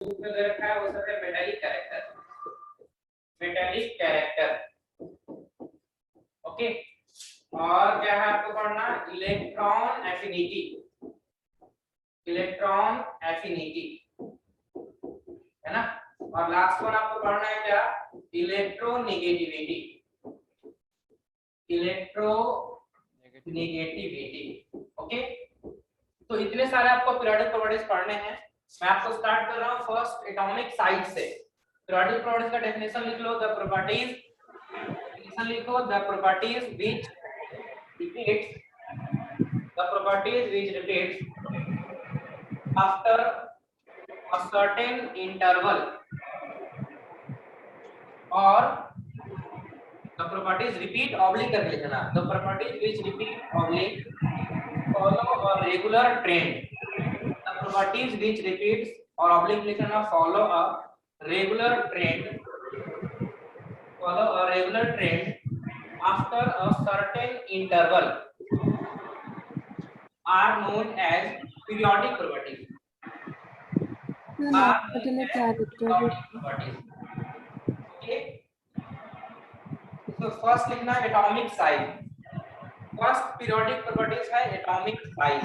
Group में दे रखा है वो सब है metallic character, metallic character. Okay, और क्या है आपको पढ़ना, इलेक्ट्रॉन एफिनिटी, इलेक्ट्रॉन एफिनिटी है ना। और लास्ट वन आपको पढ़ना है क्या, इलेक्ट्रोनेगेटिविटी, इलेक्ट्रोनेगेटिविटी। ओके, तो इतने सारे आपको पीरियोडिक प्रॉपर्टीज पढ़ने हैं। मैं आपको स्टार्ट कर रहा हूं फर्स्ट एटॉमिक साइज से। पीरियोडिक प्रॉपर्टीज का डेफिनेशन लिख लो, द प्रॉपर्टीज, डेफिनेशन लिखो, the properties which repeats, the properties which repeats after a certain interval, or the properties repeat oblique करके लिखना, the properties which repeat oblique follow a regular trend, the properties which repeats और oblique लिखना follow a regular trend, follow a regular trend after a certain interval are known as periodic properties, are known as periodic properties। Okay, तो first लिखना है atomic size, first periodic properties है atomic size,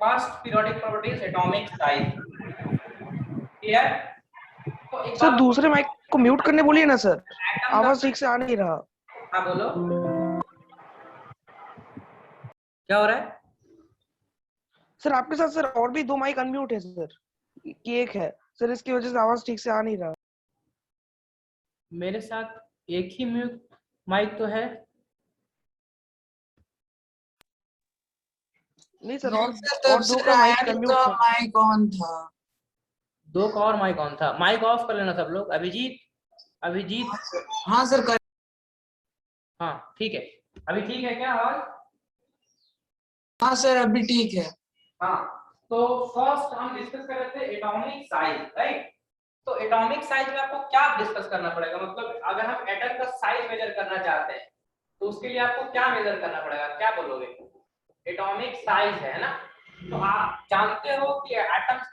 first periodic properties atomic size. Clear? तो एक sir बात दूसरे mic को mute करने बोलिए ना सर, आवाज ठीक से आ नहीं रहा। हाँ बोलो, क्या हो रहा है? सर आपके साथ सर और भी 2 माइक अनम्यूट है सर, कि एक है सर, इसकी वजह से आवाज ठीक से आ नहीं रहा। मेरे साथ एक ही म्यूट माइक तो है। नहीं सर, नहीं सर, तब और 2 से का माइक रायन अनम्यूट का था। माइक ऑन था। 2 का और माइक ऑन था, माइक ऑफ कर लेना सब लोग। अभिजीत, अभिजीत, हाँ सर कर। हाँ ठीक है, अभी ठीक है क्या आवाज? हाँ सर अभी ठीक है। हाँ, तो फर्स्ट हम डिस्कस कर रहे थे एटॉमिक साइज, राइट। तो एटॉमिक साइज में आपको क्या डिस्कस करना पड़ेगा, मतलब अगर हम एटम का साइज मेजर करना चाहते हैं तो उसके लिए आपको क्या मेजर करना पड़ेगा, क्या बोलोगे? एटॉमिक साइज है ना। तो आप जानते हो कि एटम्स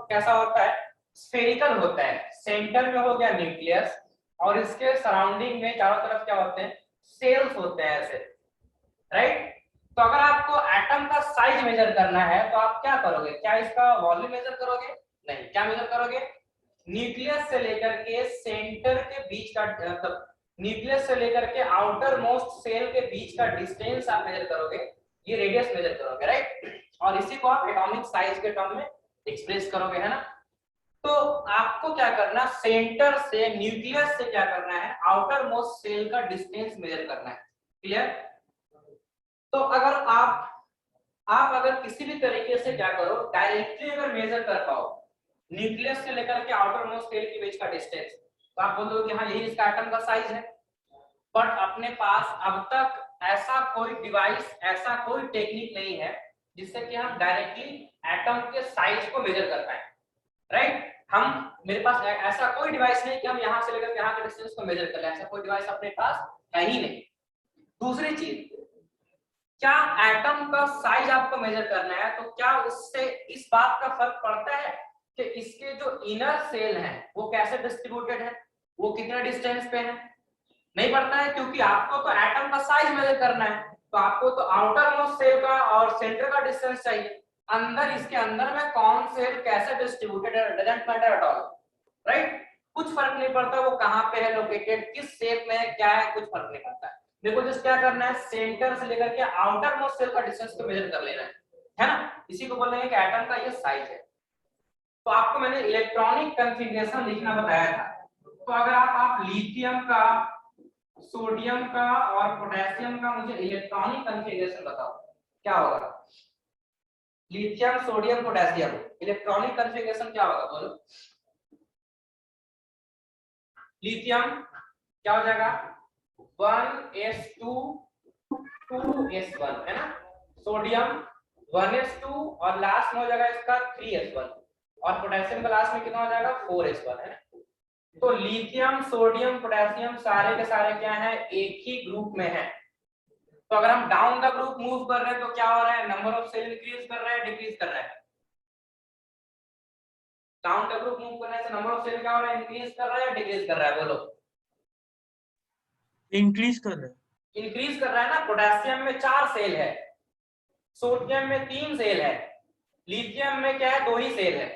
कैसा होता है, स्फेरिकल होता है, सेंटर में हो गया न्यूक्लियस और इसके सराउंडिंग में चारों तरफ क्या होते हैं, सेल्स होते हैं ऐसे, राइट। तो अगर आपको एटम का साइज मेजर करना है तो आप क्या करोगे, क्या इसका वॉल्यूम मेजर करोगे? नहीं, क्या मेजर करोगे? न्यूक्लियस से लेकर के सेंटर के बीच का, मतलब न्यूक्लियस से लेकर के आउटर मोस्ट सेल के बीच का डिस्टेंस आप मेजर करोगे, ये रेडियस मेजर करोगे, राइट। और इसी को आप एटॉमिक साइज के टर्म में एक्सप्रेस करोगे, है ना। तो आपको क्या करना, सेंटर से न्यूक्लियस से क्या करना है, आउटर मोस्ट सेल का डिस्टेंस मेजर करना है। क्लियर? तो अगर आप अगर किसी भी तरीके से क्या करो, डायरेक्टली अगर मेजर कर पाओ न्यूक्लियस से लेकर के आउटर मोस्ट सेल के बीच का डिस्टेंस, तो आप बोलोगे कि हाँ यही इसका एटम का साइज है। बट अपने पास अब तक ऐसा कोई डिवाइस, ऐसा कोई टेक्निक नहीं है जिससे कि हम डायरेक्टली एटम के साइज को मेजर कर पाए, राइट। मेरे पास ऐसा कोई डिवाइस नहीं कि हम यहाँ से लेकर यहाँ के डिस्टेंस को मेजर कर लें, ऐसा कोई डिवाइस अपने पास है ही नहीं। दूसरी चीज, क्या एटम का साइज आपको मेजर करना है तो क्या उससे इस बात का फर्क पड़ता है कि इसके जो इनर सेल हैं वो कैसे डिस्ट्रीब्यूटेड है, वो कितने डिस्टेंस पे है? नहीं पड़ता है, क्योंकि आपको तो एटम का साइज मेजर करना है, तो आपको तो आउटर मोस्ट सेल का और सेंटर का डिस्टेंस चाहिए। अंदर, इसके अंदर में कौन सेल कैसे डिस्ट्रीब्यूटेड है doesn't matter at all, right. कुछ फर्क नहीं पड़ता वो कहाँ पे है लोकेटेड, किस शेप में है, क्या है, कुछ फर्क नहीं पड़ता है। देखो जस्ट क्या करना है, सेंटर से लेकर के आउटर मोस्ट सेल का डिस्टेंस को मेजर कर लेना है ना। इसी को बोल रहे हैं कि एटम का ये साइज है। तो आपको मैंने इलेक्ट्रॉनिक कॉन्फ़िगरेशन लिखना बताया था। तो अगर आप लिथियम का, सोडियम का और पोटेशियम का मुझे इलेक्ट्रॉनिक कॉन्फ़िगरेशन बताओ, क्या होगा? Lithium, sodium, potassium, electronic configuration क्या होगा, बोलो। लिथियम क्या हो जाएगा, 1s2 2s1, है ना। सोडियम 1s2 और लास्ट में हो जाएगा इसका 3s1, और पोटेशियम का लास्ट में कितना हो जाएगा, 4s1, है ना। तो लिथियम, सोडियम, पोटेशियम सारे के सारे क्या है, एक ही ग्रुप में है। तो अगर हम डाउन द ग्रुप मूव कर रहे हैं तो क्या हो रहा है, नंबर ऑफ सेल इंक्रीज कर रहा है, डिक्रीज कर रहा है? काउंटर ग्रुप मूव करने से नंबर ऑफ सेल क्या हो रहा है, इंक्रीज कर रहा है या डिक्रीज कर रहा है, बोलो। इंक्रीज कर रहा है। इंक्रीज कर रहा है ना। पोटेशियम में 4 सेल है, सोडियम में 3 सेल है, लिथियम में क्या है 2 ही सेल है।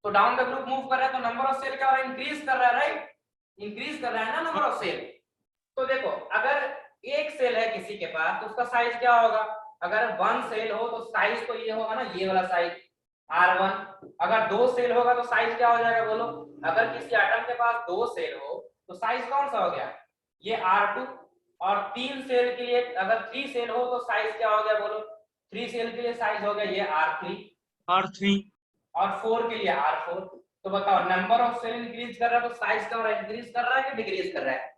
तो डाउन द ग्रुप मूव कर रहा है तो नंबर ऑफ सेल क्या हो रहा है, इंक्रीज कर रहा है, राइट, इंक्रीज कर रहा है ना नंबर ऑफ सेल। तो देखो अगर एक सेल है किसी के पास तो उसका साइज क्या होगा, अगर 1 सेल हो तो साइज तो ये होगा ना, ये वाला साइज R1। अगर 2 सेल होगा तो साइज क्या हो जाएगा, बोलो। अगर किसी एटम के पास 2 सेल हो तो साइज कौन सा हो गया, ये R2। और 3 सेल के लिए अगर 3 सेल हो तो साइज क्या हो गया, बोलो। 3 सेल के लिए साइज हो गया ये R3, R3 और 4 के लिए R4। तो बताओ नंबर ऑफ सेल इंक्रीज कर रहा है तो साइज क्या हो रहा है, इंक्रीज कर रहा है कि डिक्रीज कर रहा है,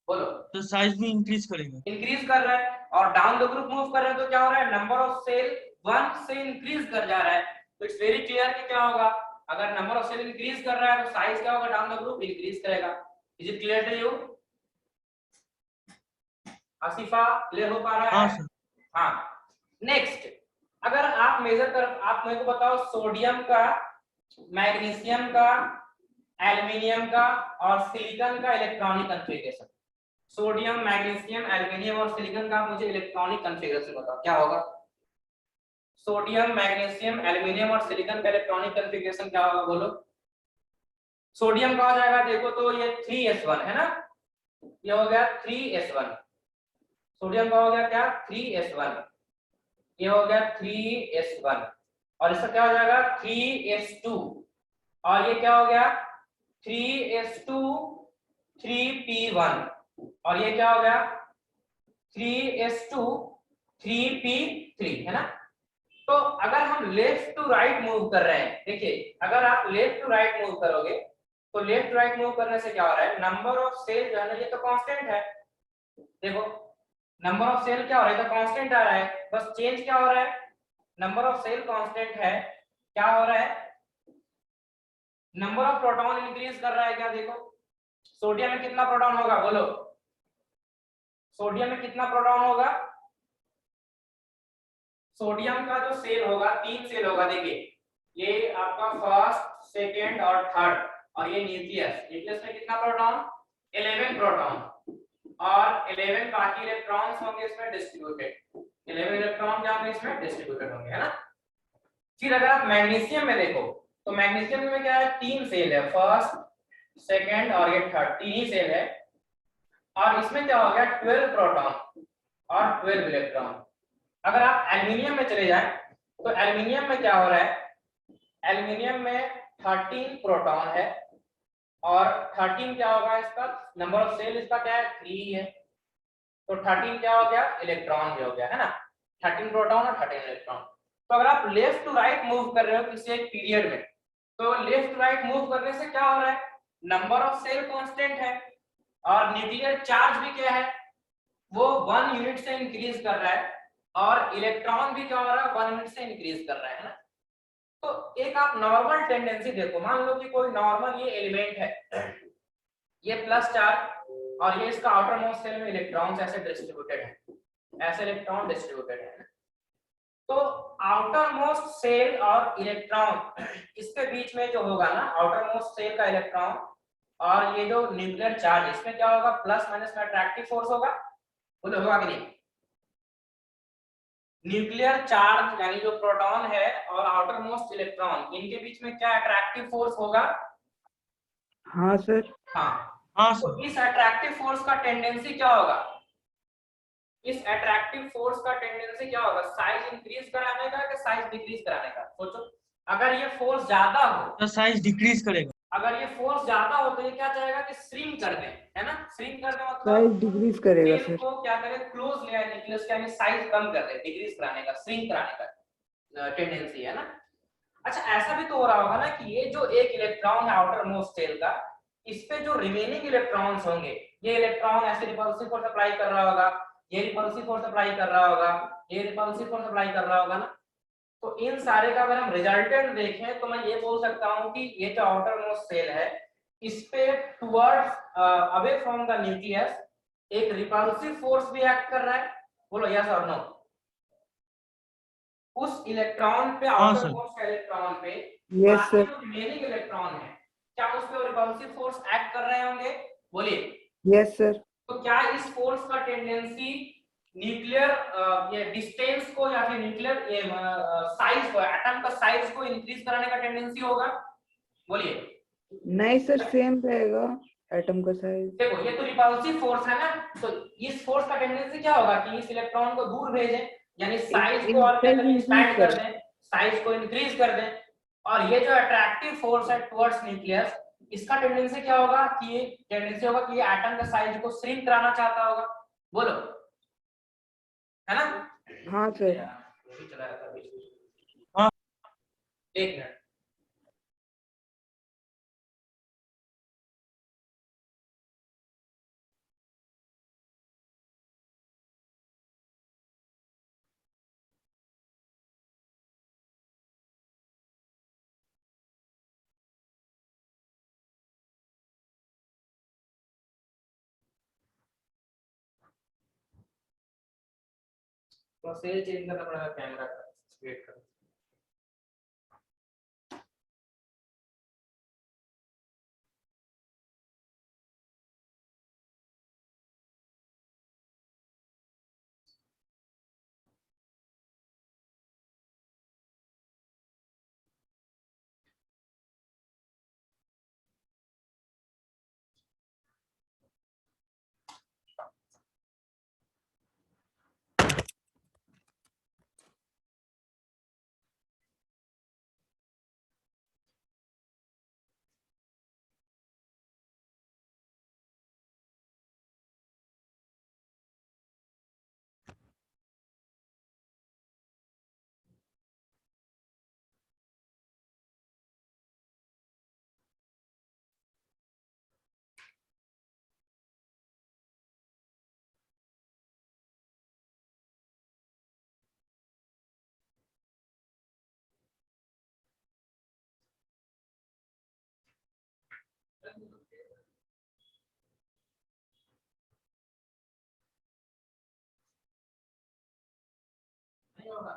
बोलो। तो साइज भी इंक्रीज करेगा। इंक्रीज कर रहा है। और डाउन द ग्रुप मूव कर रहे हैं तो क्या हो रहा है, नंबर ऑफ सेल 1 से इंक्रीज कर जा रहा है। तो इट्स वेरी क्लियर कि क्या होगा, अगर नंबर ऑफ सेल इंक्रीज कर रहा है तो साइज क्या होगा, डाउन द ग्रुप इंक्रीज करेगा। Is it clear to you Asifa, clear हो पा रहा हाँ है? सर। हाँ। नेक्स्ट, अगर आप मेजर कर, आप मेरे को बताओ सोडियम का, मैग्नीशियम का, एल्युमिनियम का और सिलिकॉन का electronic configuration. Sodium, magnesium, aluminium और सिलिकॉन का मुझे इलेक्ट्रॉनिक कॉन्फ़िगरेशन बताओ क्या होगा। सोडियम, मैग्नीशियम, एल्युमिनियम और सिलिकॉन का इलेक्ट्रॉनिक कॉन्फ़िगरेशन क्या होगा, बोलो। सोडियम का हो जाएगा, देखो तो ये 3s1 है ना, ये हो गया 3s1। सोडियम का हो गया क्या, 3s1, ये हो गया 3s1। और इसका क्या हो जाएगा 3s2, और ये क्या हो गया 3s2 3p1, और ये क्या हो गया 3s2 3p3, है ना। तो अगर हम लेफ्ट टू राइट मूव कर रहे हैं, देखिए अगर आप लेफ्ट टू राइट मूव करोगे तो लेफ्ट टू राइट मूव करने से क्या हो रहा है, नंबर ऑफ सेल जो है ना ये तो कांस्टेंट है। देखो नंबर ऑफ सेल क्या हो रहा है, तो कांस्टेंट आ रहा है, बस चेंज क्या हो रहा है, नंबर ऑफ सेल कांस्टेंट है, क्या हो रहा है, नंबर ऑफ प्रोटॉन इंक्रीज कर रहा है क्या। देखो सोडियम में कितना प्रोटॉन होगा, बोलो। सोडियम में कितना प्रोटॉन होगा, सोडियम का जो सेल होगा 3 सेल होगा। देखिए ये आपका फर्स्ट, सेकंड और थर्ड, और ये न्यूक्लियस। न्यूक्लियस में कितना प्रोटॉन, 11 प्रोटॉन, और 11 बाकी इलेक्ट्रॉन्स होंगे इसमें डिस्ट्रीब्यूटेड। 11 इलेक्ट्रॉन क्या होंगे इसमें डिस्ट्रीब्यूटेड होंगे, है ना। फिर अगर आप मैग्नीशियम में देखो तो मैग्नीशियम में क्या है, 3 सेल है, फर्स्ट, सेकंड और ये थर्ड, 3 ही सेल है। और इसमें क्या हो गया 12 प्रोटॉन और 12 इलेक्ट्रॉन। अगर आप एल्युमिनियम में चले जाएं तो एल्युमिनियम में क्या हो रहा है, एल्युमिनियम में 13 प्रोटॉन है, और 13 क्या होगा इसका नंबर ऑफ सेल, इसका क्या है 3 है। तो 13 क्या हो गया, इलेक्ट्रॉन भी हो गया, है ना। 13 प्रोटॉन और 13 इलेक्ट्रॉन। तो अगर आप लेफ्ट टू राइट मूव कर रहे हो किसी एक पीरियड में, तो लेफ्ट टू राइट मूव करने से क्या हो रहा है, नंबर ऑफ सेल कांस्टेंट है, और न्यूक्लियर चार्ज भी क्या है, वो 1 यूनिट से इंक्रीज कर रहा है, और इलेक्ट्रॉन भी क्या हो रहा है 1 यूनिट से इंक्रीज कर रहा है ना। तो एक आप नॉर्मल टेंडेंसी देखो, मान लो कि कोई नॉर्मल ये एलिमेंट है, ये प्लस चार्ज, और ये इसका आउटर मोस्ट सेल में इलेक्ट्रॉन्स ऐसे डिस्ट्रीब्यूटेड है, ऐसे इलेक्ट्रॉन डिस्ट्रीब्यूटेड है। तो आउटर मोस्ट सेल और इलेक्ट्रॉन, इसके बीच में जो होगा ना, आउटर मोस्ट सेल का इलेक्ट्रॉन और ये जो न्यूक्लियर चार्ज, इसमें क्या होगा, प्लस माइनस में अट्रैक्टिव फोर्स होगा, बोलो होगा कि नहीं। न्यूक्लियर चार्ज यानी जो प्रोटॉन है और आउटर मोस्ट इलेक्ट्रॉन, इनके बीच में क्या अट्रैक्टिव फोर्स होगा। हाँ सर। हाँ। हाँ तो सर। इस अट्रैक्टिव फोर्स का टेंडेंसी क्या होगा, इस अट्रैक्टिव फोर्स का टेंडेंसी क्या होगा, साइज इंक्रीज कराने का कि साइज डिक्रीज कराने का। सोचो अगर ये फोर्स ज्यादा हो तो साइज डिक्रीज करेगा। अगर ये फोर्स ज्यादा हो तो ये क्या चाहेगा कि श्रिंक कर दे, है ना। श्रिंक कर दे साइज मतलब डिक्रीज करेगा सेल सर। को क्या करे, क्लोज ले आए न्यूक्लियस के, यानी साइज कम कर दे, डिक्रीज कराने का, श्रिंक कराने का टेंडेंसी है ना। अच्छा ऐसा भी तो हो रहा होगा ना कि ये जो एक इलेक्ट्रॉन है आउटर मोस्ट सेल का, इस पे जो रिमेनिंग इलेक्ट्रॉन्स होंगे, ये इलेक्ट्रॉन ऐसे रिपल्सिव फोर्स अप्लाई कर रहा होगा, ये रिपल्सिव फोर्स अप्लाई कर रहा होगा, ये रिपल्सिव फोर्स अप्लाई कर रहा होगा ना। तो इन सारे का अगर हम रिजल्टेंट देखें तो मैं ये बोल सकता हूं कि ये जो आउटर मोस्ट सेल है, इस पे towards away from the nucleus एक रिपल्सिव फोर्स भी एक्ट कर रहा है, बोलो यस और नो। उस इलेक्ट्रॉन पे, हाँ, आउटर सर। मोस्ट इलेक्ट्रॉन पे यस बाकी सर, जो रिमेनिंग इलेक्ट्रॉन है, क्या उस पे रिपल्सिव फोर्स एक्ट कर रहे होंगे? बोलिए। यस सर, तो क्या इस फोर्स का टेंडेंसी न्यूक्लियर ये डिस्टेंस को या फिर न्यूक्लियर ये साइज को, एटम का साइज को इंक्रीज कराने का टेंडेंसी होगा? बोलिए। नहीं सर, सेम रहेगा एटम का साइज। देखो ये तो रिपल्सिव फोर्स है ना, तो इस फोर्स का टेंडेंसी क्या होगा कि इस इलेक्ट्रॉन को दूर भेजें, यानी साइज को और क्या करें, एक्सपैंड कर दें, साइज को इंक्रीज कर दें। और ये जो अट्रैक्टिव फोर्स है टुवर्ड्स न्यूक्लियस, इसका टेंडेंसी क्या होगा कि ये टेंडेंसी होगा कि ये एटम का साइज को श्रिंक कराना चाहता होगा। बोलो, है ना? हाँ सर। वो भी चला रहा था बीच में। हाँ। एक मिनट। तो सेल चेंज करना पड़ेगा कैमरा का, वेट करो। नहीं होगा,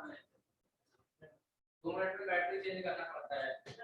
2 मिनट में बैटरी चेंज करना पड़ता है।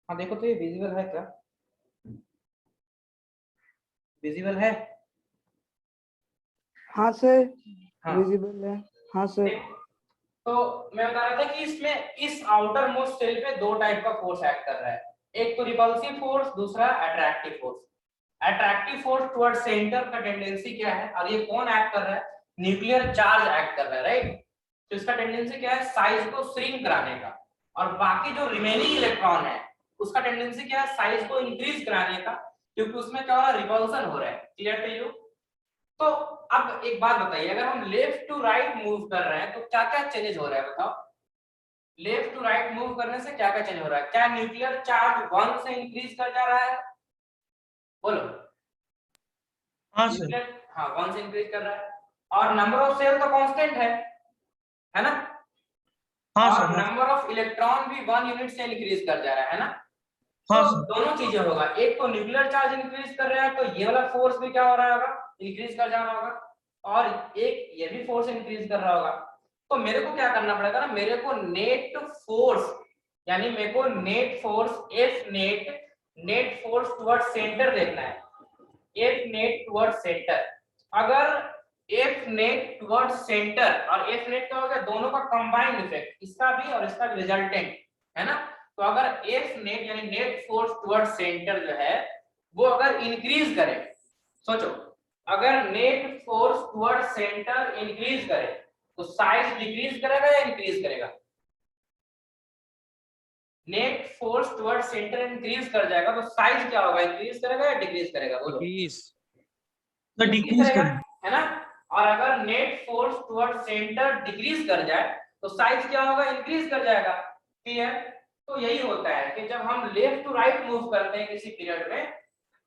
हाँ देखो तो ये विजिबल है क्या, विजिबल है? हाँ सर हाँ विजिबल है। हाँ सर। तो मैं बता रहा था कि इसमें इस आउटर मोस्ट सेल पे दो टाइप का फोर्स एक्ट कर रहा है, एक तो रिपल्सिव फोर्स, दूसरा attractive force. Attractive force toward centre का टेंडेंसी क्या है, और ये कौन एक्ट कर रहा है, न्यूक्लियर चार्ज एक्ट कर रहा है, राइट। तो इसका टेंडेंसी क्या है, साइज को श्रिंक कराने का, और बाकी जो रिमेनिंग इलेक्ट्रॉन है उसका टेंडेंसी क्या है, साइज को इंक्रीज कराने का, क्योंकि उसमें क्या हो रहा है, रिपल्सन हो रहा है। Clear to you? तो अब एक बात बताइए, अगर हम लेफ्ट टू राइट मूव कर रहे हैं तो क्या क्या चेंजेस हो रहा है, बताओ। लेफ्ट टू राइट मूव करने से क्या क्या चेंज हो रहा है, क्या न्यूक्लियर चार्ज 1 से इंक्रीज कर जा रहा है, बोलो। हाँ सर। न्यूक्लियर, हाँ 1 से इंक्रीज कर रहा है, और नंबर ऑफ सेल तो कांस्टेंट है ना, हाँ और सर। नंबर ऑफ इलेक्ट्रॉन भी 1 यूनिट से इंक्रीज कर जा रहा है ना। हाँ तो सर। दोनों चीजें होगा, एक तो न्यूक्लियर चार्ज इंक्रीज कर रहा है तो ये वाला फोर्स भी क्या हो रहा होगा, इंक्रीज कर जा रहा होगा, और एक ये भी फोर्स इंक्रीज कर रहा होगा। तो मेरे को क्या करना पड़ेगा ना, मेरे को नेट फोर्स, यानी मेरे को net force F net, net force toward centre देखना है, एफ नेट टुवर्ड सेंटर। अगर एफ नेट टुवर्ड सेंटर और एफ नेट का हो गया दोनों का कंबाइंड इफेक्ट, इसका भी और इसका भी रिजल्टेंट है ना। तो अगर एफ नेट यानी नेट फोर्स टुवर्ड सेंटर जो है वो अगर इंक्रीज करे, सोचो अगर net force toward centre increase करे तो साइज डिक्रीज करेगा या इंक्रीज करेगा, net force toward centre increase कर जाएगा तो साइज क्या होगा, इंक्रीज करेगा या डिक्रीज करेगा, बोलो। तो डिक्रीज डिक्रीज करेगा, करें। है ना। और अगर net force toward centre decrease कर जाए तो साइज क्या होगा, इंक्रीज कर जाएगा। क्लियर? तो यही होता है कि जब हम लेफ्ट टू राइट मूव करते हैं किसी पीरियड में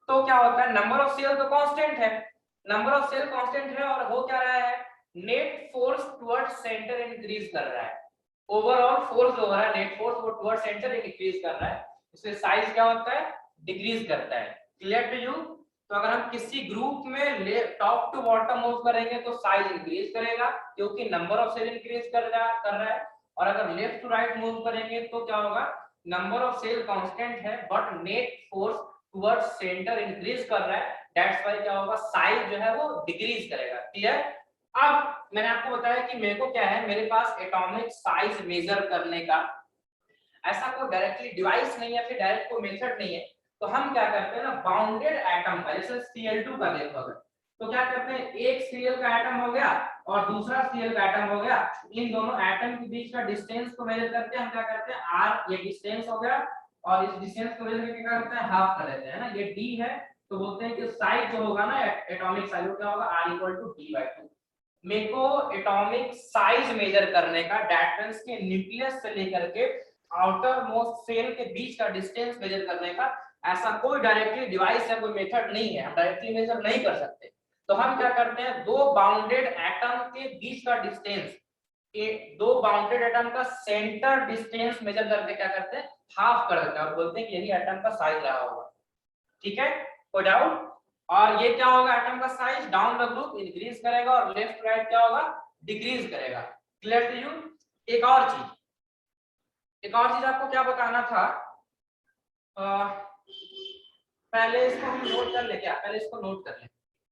तो क्या होता है, नंबर ऑफ सेल तो कांस्टेंट है, नंबर ऑफ सेल कांस्टेंट है, और हो क्या रहा है, net force toward centre increase कर रहा है, ओवरऑल फोर्स जो हो रहा है नेट फोर्स वो टुवर्ड सेंटर इंक्रीज कर रहा है, इससे साइज क्या होता है, डिक्रीज करता है। Clear to you? तो अगर हम किसी ग्रुप में टॉप टू बॉटम मूव करेंगे तो साइज इंक्रीज करेगा क्योंकि नंबर ऑफ सेल इंक्रीज कर रहा है, और अगर लेफ्ट टू राइट मूव करेंगे तो क्या होगा, नंबर ऑफ सेल कांस्टेंट है but net force toward centre increase कर रहा है, दैट्स व्हाई क्या होगा, साइज जो है वो डिक्रीज करेगा। क्लियर? अब मैंने आपको बताया कि मेरे को क्या है, मेरे पास एटॉमिक साइज मेजर करने का ऐसा कोई डायरेक्टली डिवाइस नहीं है, फिर डायरेक्ट कोई मेथड नहीं है, तो हम क्या करते हैं ना, बाउंडेड एटम का, जैसे Cl2 का देखो अगर, तो क्या करते हैं, एक Cl का एटम हो गया और दूसरा Cl का एटम हो गया, इन दोनों एटम के बीच का डिस्टेंस को मेजर करते हैं, हम क्या करते हैं r, ये डिस्टेंस हो गया, और इस डिस्टेंस को मेजर करके क्या करते हैं, हाफ कर देते हैं ना, ये d है, तो बोलते हैं कि साइज जो होगा ना एटॉमिक साइज क्या होगा, r = d/2। मेरे को एटॉमिक साइज मेजर करने का, दैट मींस के न्यूक्लियस से लेकर के आउटर मोस्ट सेल के बीच का डिस्टेंस मेजर करने का ऐसा कोई डायरेक्टली डिवाइस है, कोई मेथड नहीं है, हम डायरेक्टली मेजर नहीं कर सकते। तो हम क्या करते हैं, दो बाउंडेड एटम के बीच का डिस्टेंस, दो बाउंडेड एटम का सेंटर डिस्टेंस मेजर करके क्या करते हैं, हाफ कर देते हैं और बोलते हैं कि यही एटम का साइज रहा होगा। ठीक है, कोई डाउट? और ये क्या होगा, एटम का size down the group increase करेगा और लेफ्ट राइट क्या होगा, डिक्रीज करेगा। Clear to you? एक और चीज आपको क्या बताना था, पहले इसको हम नोट कर ले, क्या पहले इसको नोट कर ले,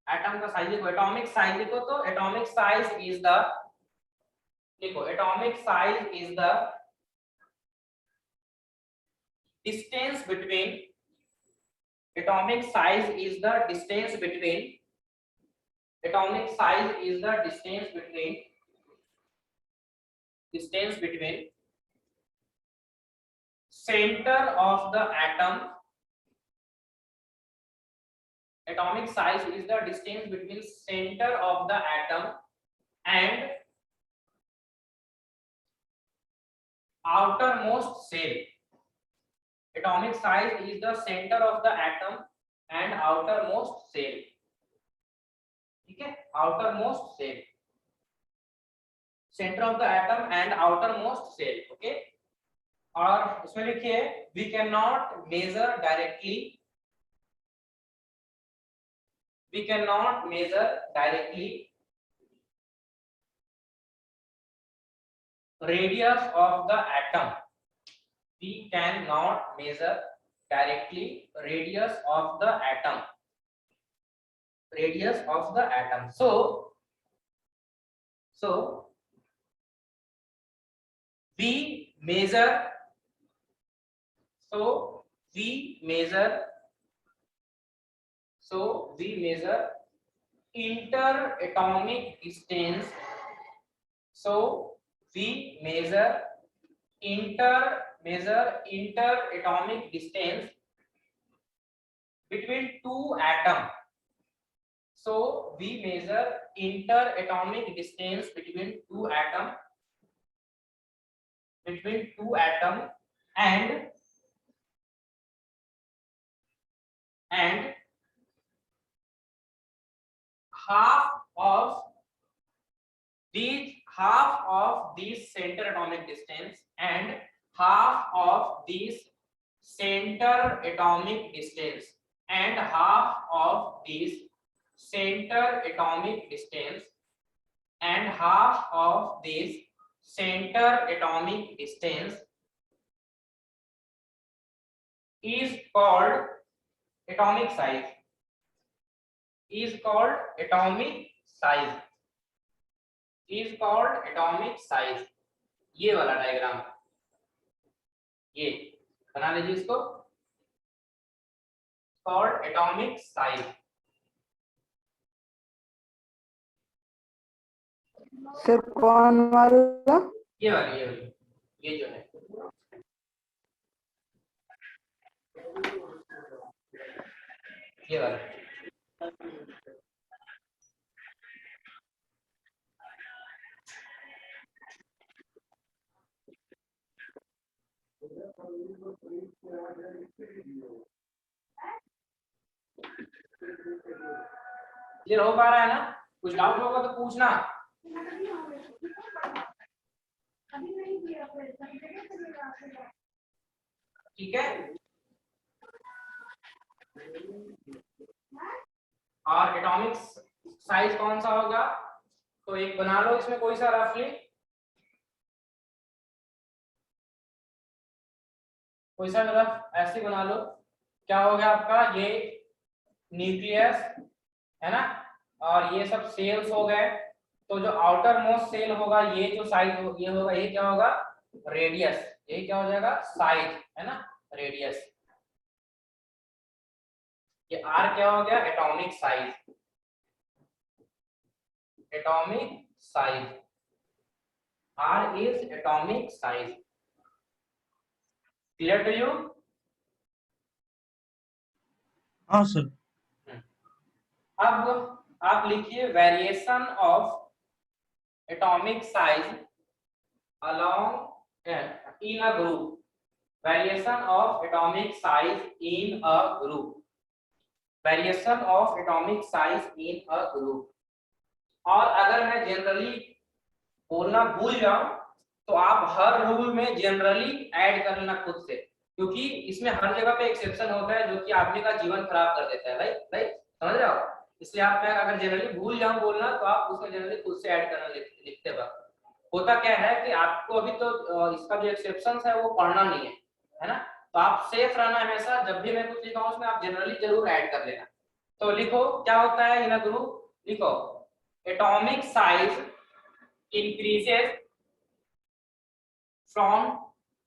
एटम का साइज देखो, एटॉमिक साइज देखो, तो एटॉमिक साइज इज द, देखो atomic size is the distance between, atomic size is the distance between, atomic size is the distance between center of the atom, atomic size is the distance between center of the atom and outermost cell. Atomic size is the center of the atom and outermost cell. ठीक है, outermost cell, center of the atom and outermost cell. Okay, और इसमें लिखिए we cannot measure directly, radius of the atom, we cannot measure directly radius of the atom. Radius of the atom. So we measure. So we measure interatomic distance. So we measure interatomic distance between two atoms. So we measure interatomic distance between two atoms. And half of these center atomic distance and half of these center atomic distance and half of these center atomic distance and half of this center atomic distance is called atomic size. Is called atomic size. Is called atomic size. ये वाला diagram, ये बना लीजिए इसको, called atomic size. Sir कौन वाला? ये वाली ये जो है ये वाला. ये हो पा रहा है ना? कुछ डाउट होगा तो पूछना. ठीक है. और एटॉमिक साइज कौन सा होगा? तो एक बना लो इसमें कोई सा रफली, कोई सा रफ ऐसे बना लो. क्या हो गया आपका? ये न्यूक्लियस है ना, और ये सब सेल्स हो गए. तो जो आउटर मोस्ट सेल होगा, ये जो साइज ये होगा, ये क्या होगा? रेडियस. ये क्या हो जाएगा? साइज है ना, रेडियस. ये आर क्या हो गया? Atomic size. Atomic size. R is atomic size. Clear to you? हाँ सर. अब आप लिखिए variation of atomic size along in a group. Variation of atomic size in a group. Variation of atomic size in a group. और अगर मैं generally बोलना भूल जाऊं तो आप हर रूल में जनरली ऐड कर लेना खुद से, क्योंकि इसमें हर जगह पे एक्सेप्शन होता है जो कि आदमी का जीवन खराब कर देता है. राइट राइट, समझ रहे हो? इसलिए आप अगर जनरली भूल जाऊं बोलना तो आप उसमें जनरली खुद से ऐड करना लिखते वक्त. होता क्या है कि आपको अभी तो इसका जो एक्सेप्शन है वो पढ़ना नहीं है ना. तो आप सेफ रहना हमेशा. जब भी मैं कुछ लिखा हूं उसमें आप जनरली जरूर ऐड कर लेना. तो लिखो क्या होता है इन अ ग्रुप. लिखो atomic size increases from.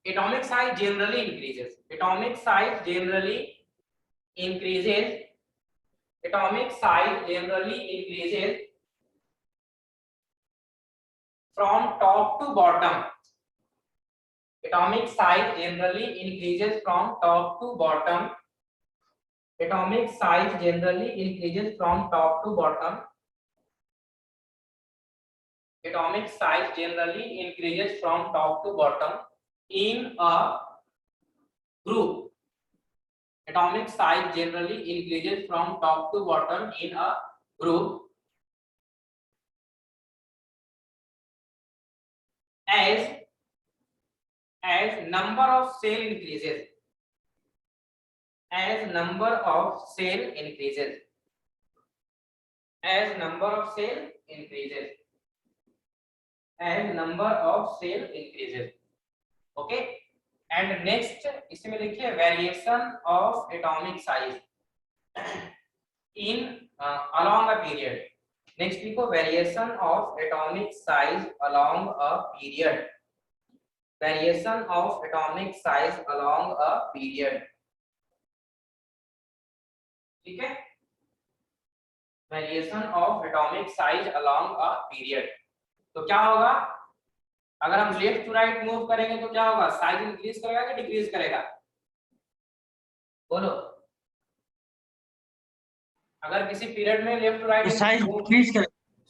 atomic size generally increases. Atomic size generally increases. Atomic size generally increases from top to bottom. Atomic size generally increases from top to bottom. Atomic size generally increases from top to bottom. Atomic size generally increases from top to bottom in a group. Atomic size generally increases from top to bottom in a group as number of cell increases. As number of cell increases. As number of cell increases. As number of cell increases. Okay, and next इसमें लिखिए variation of atomic size in along a period. Next लिखो variation of atomic size along a period, variation of atomic size along a period. ठीक है, variation of atomic size along a period. तो क्या होगा, अगर हम लेफ्ट टू राइट मूव करेंगे तो क्या होगा, साइज इंक्रीज करेगा कि डिक्रीज करेगा, बोलो। अगर किसी पीरियड में left to right size decrease कर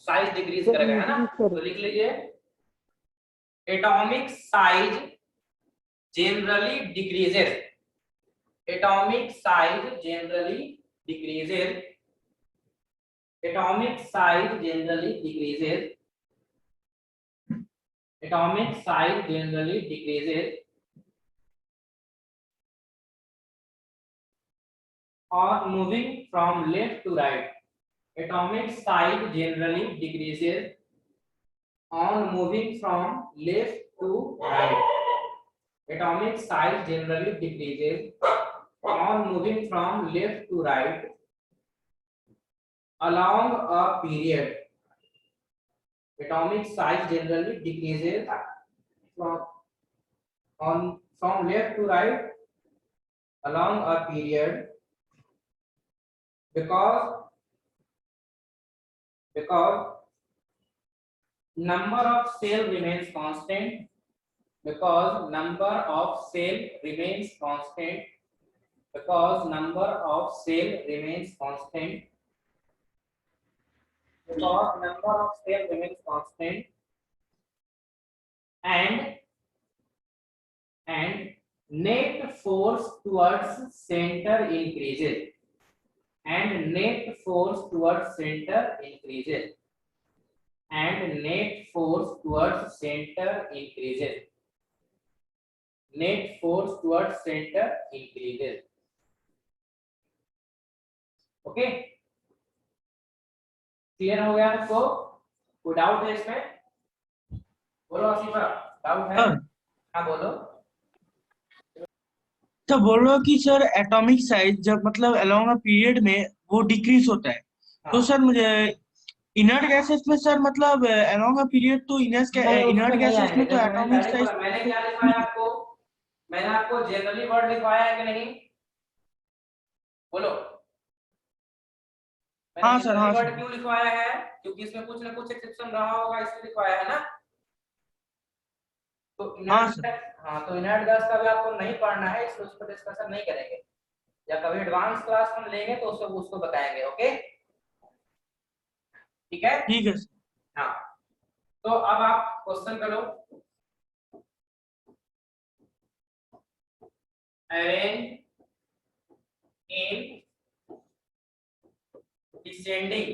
साइज डिक्रीज सर करेगा, है ना। इंक्रीज तो करेगा। लिख लीजिए atomic size generally decreases, atomic size generally decreases, atomic size generally decreases, atomic size generally decreases on moving from left to right, atomic size generally decreases on moving from left to right, atomic size generally decreases on moving from left to right along a period, atomic size generally decreases from left to right along a period because number of cell remains constant, because number of cell remains constant, because number of cell remains constant, because number of cell remains constant, and net force towards center increases, and net force towards center increases, and net force towards center increases, net force towards center increases। Okay, clear हो गया आपको, कोई doubt है इसमें, बोलो Asifa, doubt है। Sir हाँ बोलो। तो बोल रहे हो कि सर एटॉमिक साइज जब मतलब अलोंग अ पीरियड में वो डिक्रीज होता है, तो हाँ। सर मुझे इनर्ट गैसेस में सर मतलब अलोंग अ पीरियड तो नहीं, इनर्ट उसमें नहीं गैसेस आएंगे, में तो देखो मैंने एटॉमिक पहले साइज बोला, मैंने क्या लिखवाया आपको, मैंने आपको जनरली वर्ड लिखवाया है कि नहीं, बोलो। मैंने हाँ सर, जनरली हाँ वर्ड सर, क्यों लिखवाया है, क्योंकि इसमें कुछ ना कुछ एक्सेप्शन रहा होगा इसलिए लिखवाया है ना। तो हाँ इनर्ट, सर, हाँ, तो इनर्ट गैस का भी आपको नहीं पढ़ना है, इसलिए उस पर डिस्कशन नहीं करेंगे, या कभी एडवांस क्लास हम लेंगे तो उसको बताएंगे। ओके, ठीक है। ठीक है सर। हाँ, तो अब आप क्वेश्चन करो, arrange in descending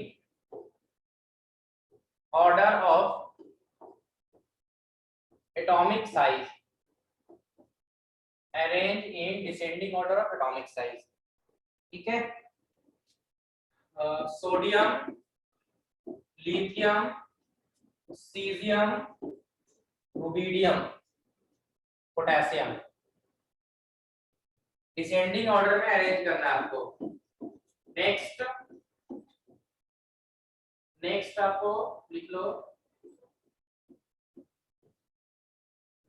order of atomic size, arrange in descending order of atomic size. ठीक है, sodium, lithium, caesium, rubidium, potassium, descending order में अरेंज करना है आपको। नेक्स्ट आपको लिख लो,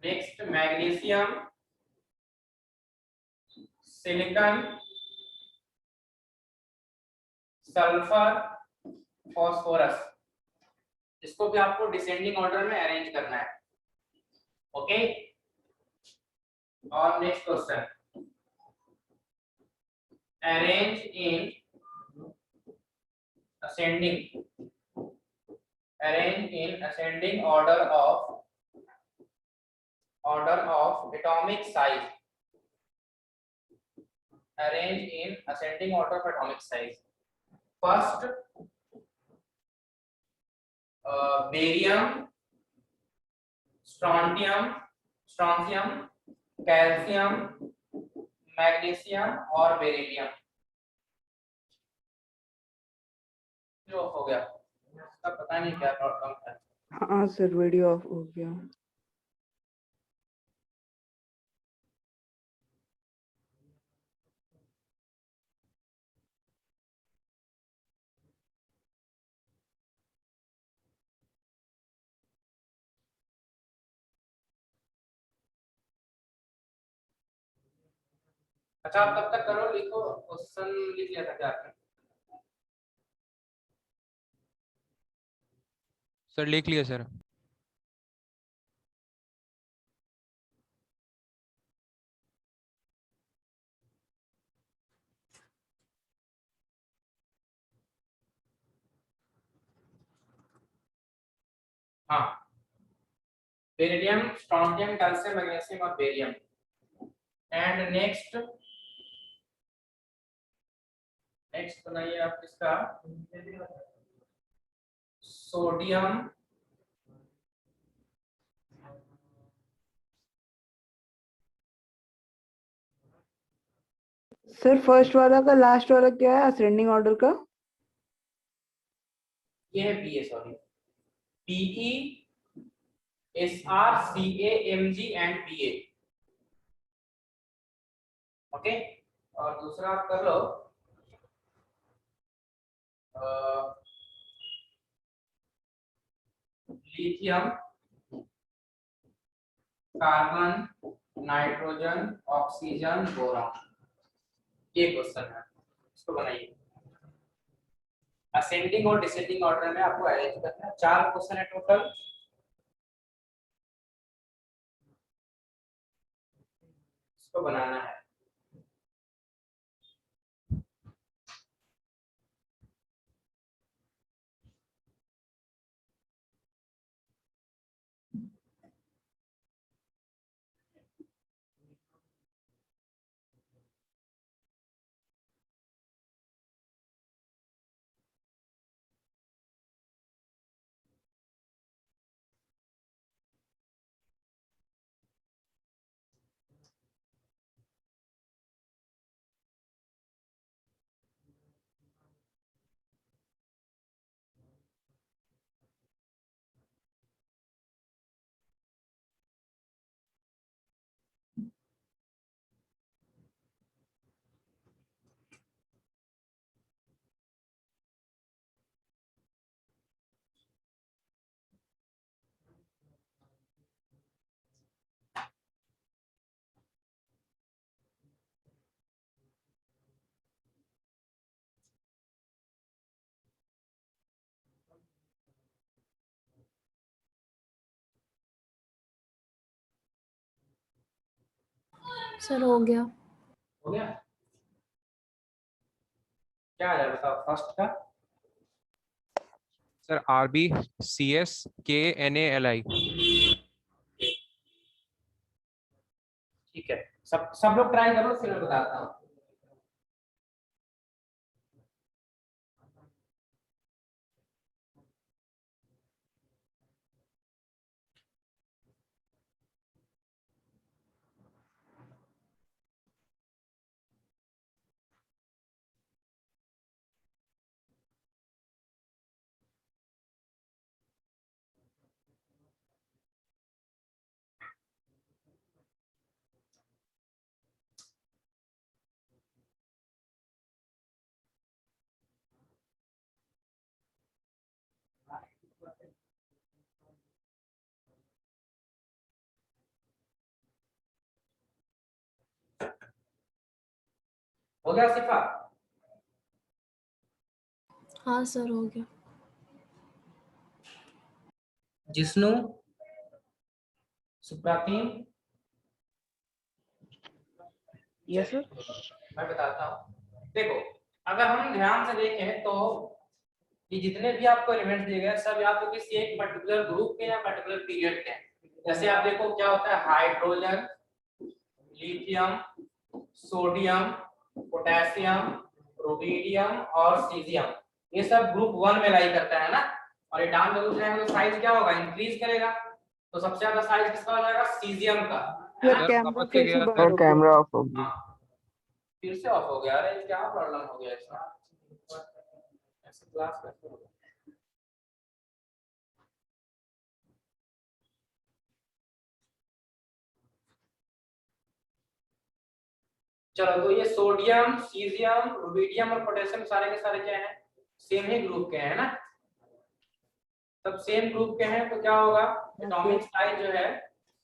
next magnesium, silicon, sulphur, phosphorus, इसको भी आपको डिसेंडिंग ऑर्डर में अरेंज करना है। ओके, और next question, arrange in ascending order of atomic size, arrange in ascending order of atomic size। First, barium, strontium, calcium, magnesium और बेरिलियम। जो हो गया, इसका पता नहीं क्या प्रॉब्लम है। हाँ सर वीडियो ऑफ हो गया। अच्छा आप तब तक करो, लिखो क्वेश्चन लिख लिया था क्या आपने? सर लिख लिया सर। हाँ, बेरिलियम, स्ट्रोंटियम, कैल्शियम, मैग्नीशियम और बेरियम। एंड नेक्स्ट बनाइए आप इसका सोडियम, सर फर्स्ट वाला का लास्ट वाला क्या है असेंडिंग ऑर्डर का? ये है PA, sorry, PE, SR, CA, MG and PA. Okay, और दूसरा आप कर लो lithium, carbon, nitrogen, oxygen, boron. ये क्वेश्चन है, इसको बनाइए। असेंडिंग और डिसेंडिंग ऑर्डर में आपको अरेंज करना है। 4 क्वेश्चन है टोटल। इसको बनाना है। सर हो गया। हो गया? क्या आ जाए बताओ फर्स्ट का? Sir RbCsKNaLi। ठीक है, सब लोग ट्राई करो, फिर मैं बताता हूँ। हो गया सिफा? हाँ सर हो गया। Jishnu, Supratin, yes sir. मैं बताता हूँ। देखो, अगर हम ध्यान से देखें तो ये जितने भी आपको एलिमेंट्स दिए गए सब या तो किसी एक पर्टिकुलर ग्रुप के या पर्टिकुलर पीरियड के हैं। जैसे आप देखो क्या होता है, hydrogen, lithium, sodium, potassium, rubidium और सीजियम, ये सब ग्रुप 1 में लाई करता है ना। और ये डाउन ग्रुप जाएगा तो साइज क्या होगा, इंक्रीज करेगा। तो सबसे ज्यादा साइज किसका हो जाएगा, सीजियम का, है ना? सर कैमरा समझ फिर के से गया बंद सर। हो गया। ऑफ हो गया। हाँ, फिर से ऑफ हो गया। अरे क्या प्रॉब्लम हो गया इसमें? ऐसे क्लास कैसे होगा? चलो, तो ये सोडियम, सीजियम, रुबिडियम और पोटेशियम सारे के सारे क्या हैं, सेम ही ग्रुप के हैं ना। सब सेम ग्रुप के हैं तो क्या होगा, एटॉमिक साइज जो है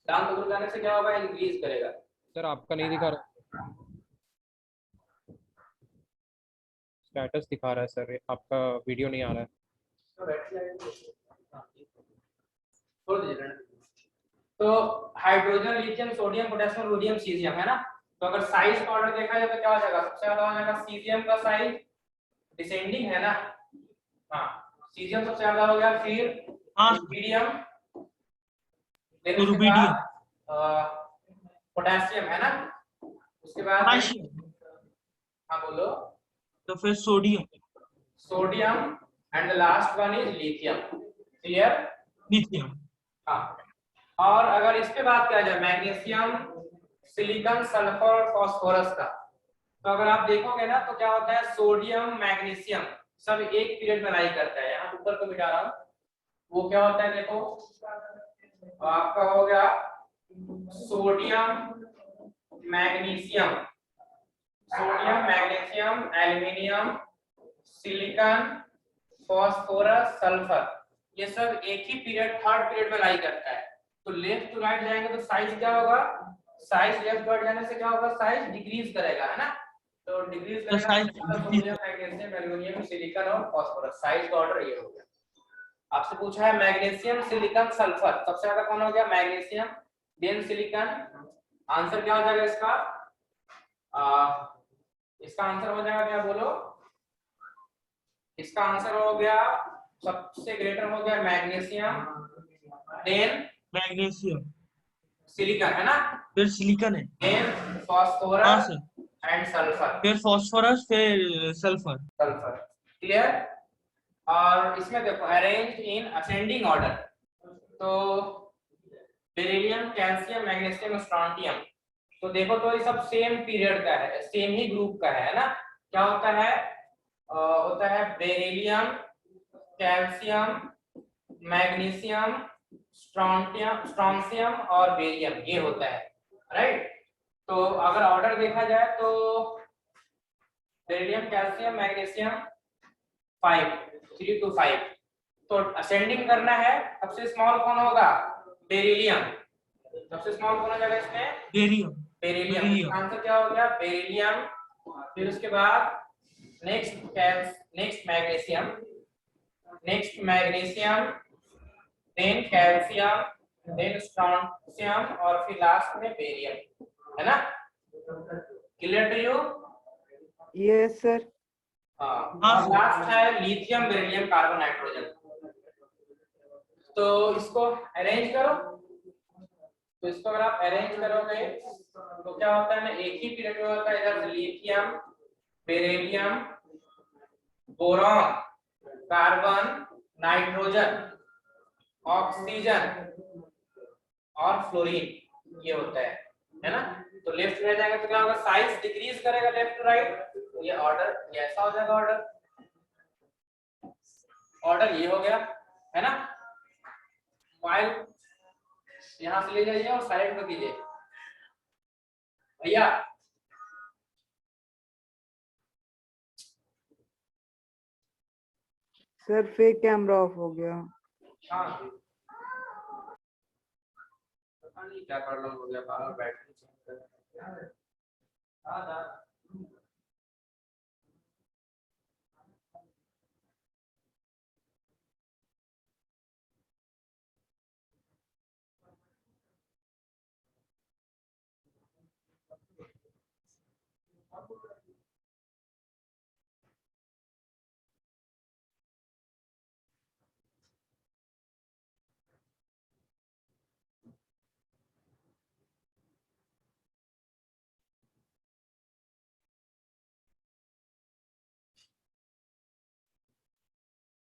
डाउन ग्रुप जाने से क्या होगा, इंक्रीज करेगा। सर आपका नहीं दिखा रहा। स्टेटस दिखा रहा है सर, आपका वीडियो नहीं आ रहा है। छोड़ दीजिए। तो hydrogen, lithium, sodium, potassium, rhodium, caesium है ना। तो अगर साइज का ऑर्डर देखा जाए तो क्या हो जाएगा, सबसे ज्यादा हो जाएगा सीजियम का साइज, डिसेंडिंग है ना। हाँ, सीजियम सबसे ज्यादा हो गया, फिर हाँ रुबिडियम, फिर तो उसके रुबिडियम, बाद पोटेशियम है ना, उसके बाद पोटेशियम, हाँ बोलो, तो फिर sodium, sodium, and the last one is lithium. Clear? Lithium. हाँ, और अगर इस पे बात किया जाए मैग्नीशियम, सिलिकॉन, सल्फर और फास्फोरस का, तो अगर आप देखोगे ना तो क्या होता है, सोडियम, मैग्नीशियम सब एक पीरियड में लाई करता है। यहाँ ऊपर को मिटा रहा हूँ, वो क्या होता है देखो, आपका हो गया sodium, magnesium, sodium, magnesium, aluminium, silicon, phosphorus, sulphur, ये सब एक ही पीरियड, थर्ड पीरियड में लाई करता है। तो लेफ्ट टू राइट जाएंगे तो साइज क्या होगा, साइज लेफ्ट टू राइट जाने से क्या होगा, साइज डिक्रीज करेगा, है ना। तो डिक्रीज तो करेगा size sodium, magnesium, aluminium, silicon और फास्फोरस, साइज का ऑर्डर ये हो गया। आपसे पूछा है मैग्नीशियम, सिलिकॉन, सल्फर, सबसे ज्यादा कौन हो गया, मैग्नीशियम, देन सिलिकॉन। आंसर क्या हो जाएगा इसका, इसका आंसर हो जाएगा क्या बोलो, इसका आंसर हो गया, सबसे ग्रेटर हो गया मैग्नीशियम, देन मैग्नीशियम, सिलिकॉन है ना, फिर सिलिकॉन है। देन हाँ फास्फोरस सर, एंड सल्फर, फिर फास्फोरस, फिर सल्फर। सल्फर। क्लियर? और इसमें देखो अरेंज इन असेंडिंग ऑर्डर, तो बेरिलियम, कैल्शियम, मैग्नीशियम, स्ट्रोंटियम, तो देखो तो ये सब सेम पीरियड का है, सेम ही ग्रुप का है ना। क्या होता है, होता है बेरिलियम, कैल्शियम, मैग्नीशियम, स्ट्रोंशियम और बेरियम, ये होता है, राइट। तो अगर ऑर्डर देखा जाए तो बेरिलियम, कैल्शियम, मैग्नीशियम 5, 3 to 5, तो असेंडिंग करना है, सबसे स्मॉल कौन होगा, बेरिलियम, सबसे स्मॉल कौन हो जाएगा इसमें, बेरियम, बेरिलियम। बेरिलियम, आंसर क्या हो गया, बेरिलियम, फिर उसके बाद next magnesium, then calcium, then strontium और फिर लास्ट में बेरियम, है ना। Clear to you? Yes sir. हाँ सर। लास्ट है लिथियम, बेरिलियम, कार्बन, नाइट्रोजन। तो इसको अरेंज करो, तो इसको अगर आप अरेंज करोगे तो क्या होता है ना, एक ही पीरियड में होता है, इधर से lithium, beryllium, boron, carbon, nitrogen, oxygen और फ्लोरीन, ये होता है ना। तो लेफ्ट में जाएगा तो क्या होगा, साइज डिक्रीज करेगा लेफ्ट टू राइट, तो ये ऑर्डर ऐसा हो जाएगा, ऑर्डर ये हो गया, है ना। फाइल यहां से ले जाइए और साइड में कीजिए भैया। सर फेक कैमरा ऑफ हो गया। हाँ, पता नहीं क्या प्रॉब्लम हो गया, बाहर बैटरी चेंज कर।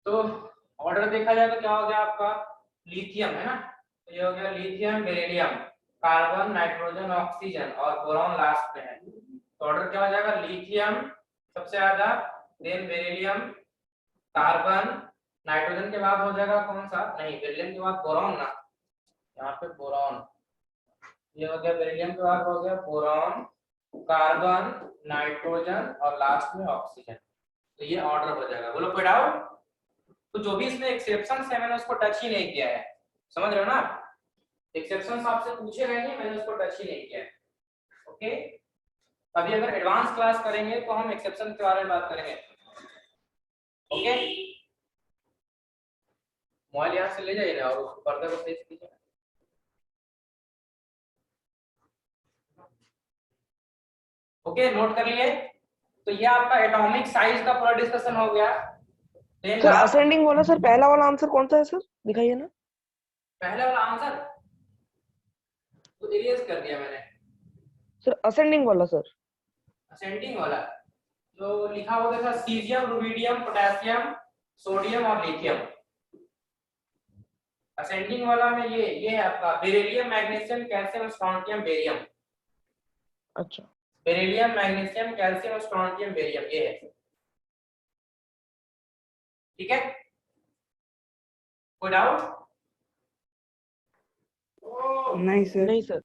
तो ऑर्डर देखा जाए तो क्या हो गया आपका, लिथियम है ना, तो ये हो गया lithium, beryllium, carbon, nitrogen, oxygen और बोरॉन लास्ट में है। तो ऑर्डर क्या हो जाएगा, लिथियम सबसे ज्यादा, देन बेरिलियम, कार्बन, नाइट्रोजन के बाद हो जाएगा कौन सा, नहीं बेरिलियम के बाद बोरॉन ना, यहाँ पे बोरॉन, ये हो गया बेरिलियम के बाद हो गया बोरॉन, कार्बन, नाइट्रोजन और लास्ट में ऑक्सीजन। तो ये ऑर्डर हो जाएगा। बोलो कोई डाउट? तो जो भी इसमें एक्सेप्शंस है मैंने उसको टच ही नहीं किया है, समझ रहे हो ना। एक्सेप्शंस आपसे पूछे गए नहीं, मैंने उसको टच ही नहीं किया है। ओके, अभी अगर एडवांस क्लास करेंगे तो हम एक्सेप्शन के बारे में बात करेंगे। ओके, मोबाइल यहाँ से ले जाइए ना और उसको पर्दे को सही से कीजिए। ओके, नोट कर लिए। तो ये आपका एटॉमिक साइज का पूरा डिस्कशन हो गया। देन सर असेंडिंग वाला, सर पहला वाला आंसर कौन सा है सर, दिखाइए ना। पहले वाला आंसर तो इरेज कर दिया मैंने। सर असेंडिंग वाला सर। असेंडिंग वाला जो लिखा हुआ था सीजियम, रुबिडियम, पोटेशियम, सोडियम और लिथियम। असेंडिंग वाला में ये है आपका beryllium, magnesium, calcium, strontium, barium. अच्छा, beryllium, magnesium, calcium, strontium, barium, ये है। ठीक है, कोई डाउट? नहीं सर। नहीं सर।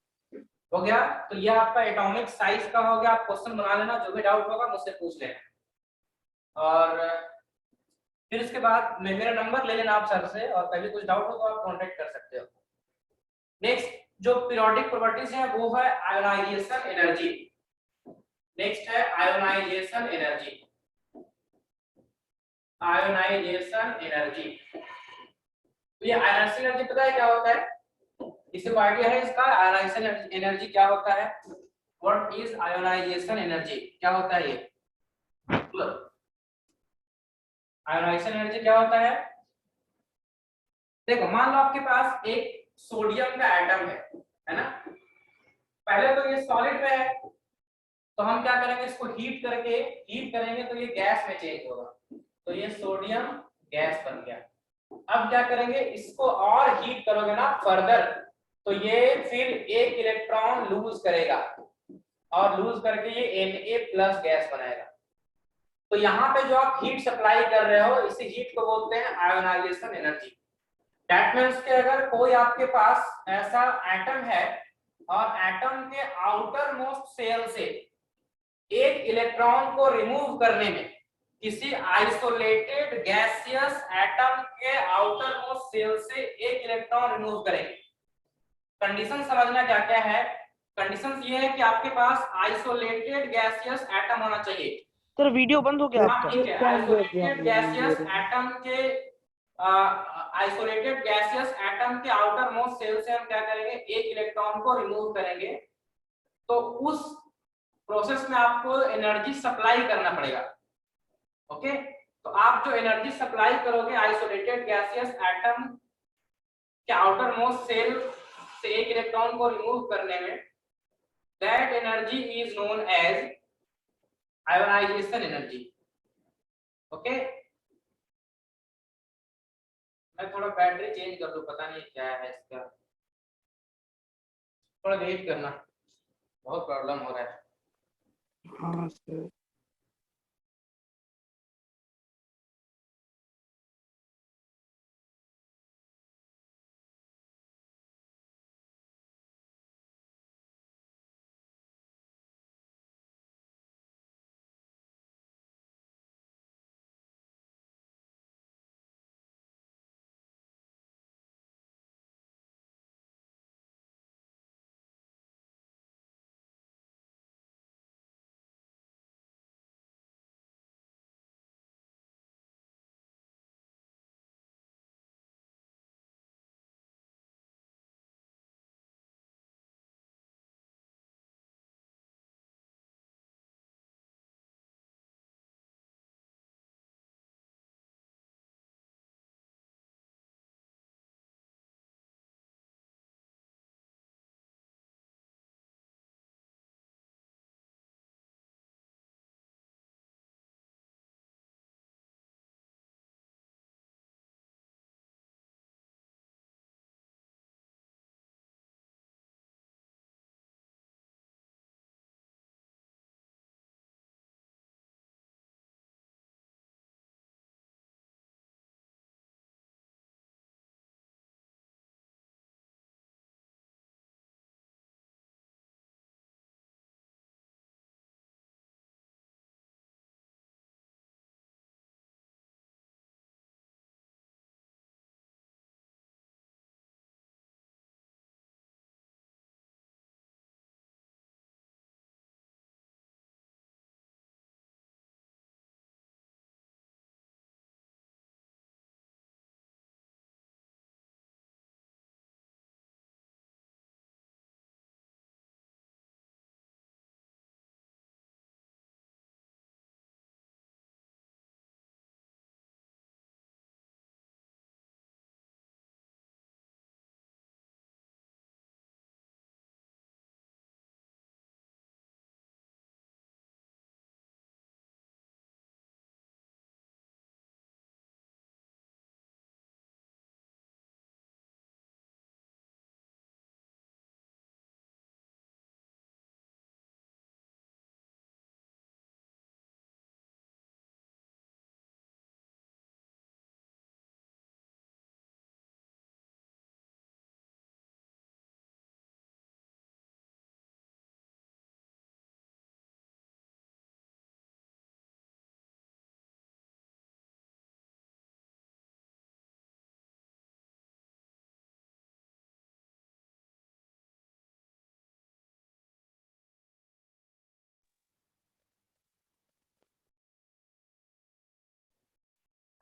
हो गया। तो ये आपका एटॉमिक साइज का हो गया। आप क्वेश्चन बना लेना, जो भी डाउट होगा मुझसे पूछ लेना। और फिर इसके बाद मेरा नंबर ले लेना आप सर से, और कभी कुछ डाउट हो तो आप कांटेक्ट कर सकते हो। नेक्स्ट जो पीरियोडिक प्रॉपर्टीज है वो है आयोनाइजेशन एनर्जी। नेक्स्ट है आयोनाइजेशन एनर्जी। आयोनाइजेशन एनर्जी, तो ये आयोनाइजेशन एनर्जी पता है क्या होता है? किसी को आइडिया है इसका आयोनाइजेशन एनर्जी क्या होता है? व्हाट इज आयोनाइजेशन एनर्जी, क्या होता है ये? आयोनाइजेशन एनर्जी क्या होता है? देखो, मान लो आपके पास एक सोडियम का एटम है ना। पहले तो ये सॉलिड में है, तो हम क्या करेंगे, इसको हीट करेंगे तो ये गैस में चेंज होगा, तो ये सोडियम गैस बन गया। अब क्या करेंगे, इसको और हीट करोगे ना फर्दर, तो ये फिर एक इलेक्ट्रॉन लूज करेगा, और लूज करके ये Na+ गैस बनाएगा। तो यहाँ पे जो आप हीट सप्लाई कर रहे हो, इसी हीट को बोलते हैं आयोनाइजेशन एनर्जी। दैट मींस कि अगर कोई आपके पास ऐसा एटम है और एटम के आउटर मोस्ट शेल से एक इलेक्ट्रॉन को रिमूव करने में, किसी आइसोलेटेड गैसियस एटम के आउटर मोस्ट शेल से एक इलेक्ट्रॉन रिमूव करेंगे। कंडीशन समझना क्या क्या है। कंडीशन ये है कि आपके पास आइसोलेटेड गैसियस एटम होना चाहिए। सर वीडियो बंद हो गया आपका। ठीक है, आइसोलेटेड गैसियस एटम के आइसोलेटेड गैसियस एटम के आउटर मोस्ट शेल से हम क्या करेंगे, एक इलेक्ट्रॉन को रिमूव करेंगे। तो उस प्रोसेस में आपको एनर्जी सप्लाई करना पड़ेगा। ओके, तो आप जो एनर्जी सप्लाई करोगे आइसोलेटेड गैसियस एटम के आउटर मोस्ट शेल से एक इलेक्ट्रॉन को रिमूव करने में, that energy is known as ionisation energy. Okay, मैं थोड़ा बैटरी चेंज कर दूं, पता नहीं क्या है इसका, थोड़ा वेट करना, बहुत प्रॉब्लम हो रहा है। हाँ सर।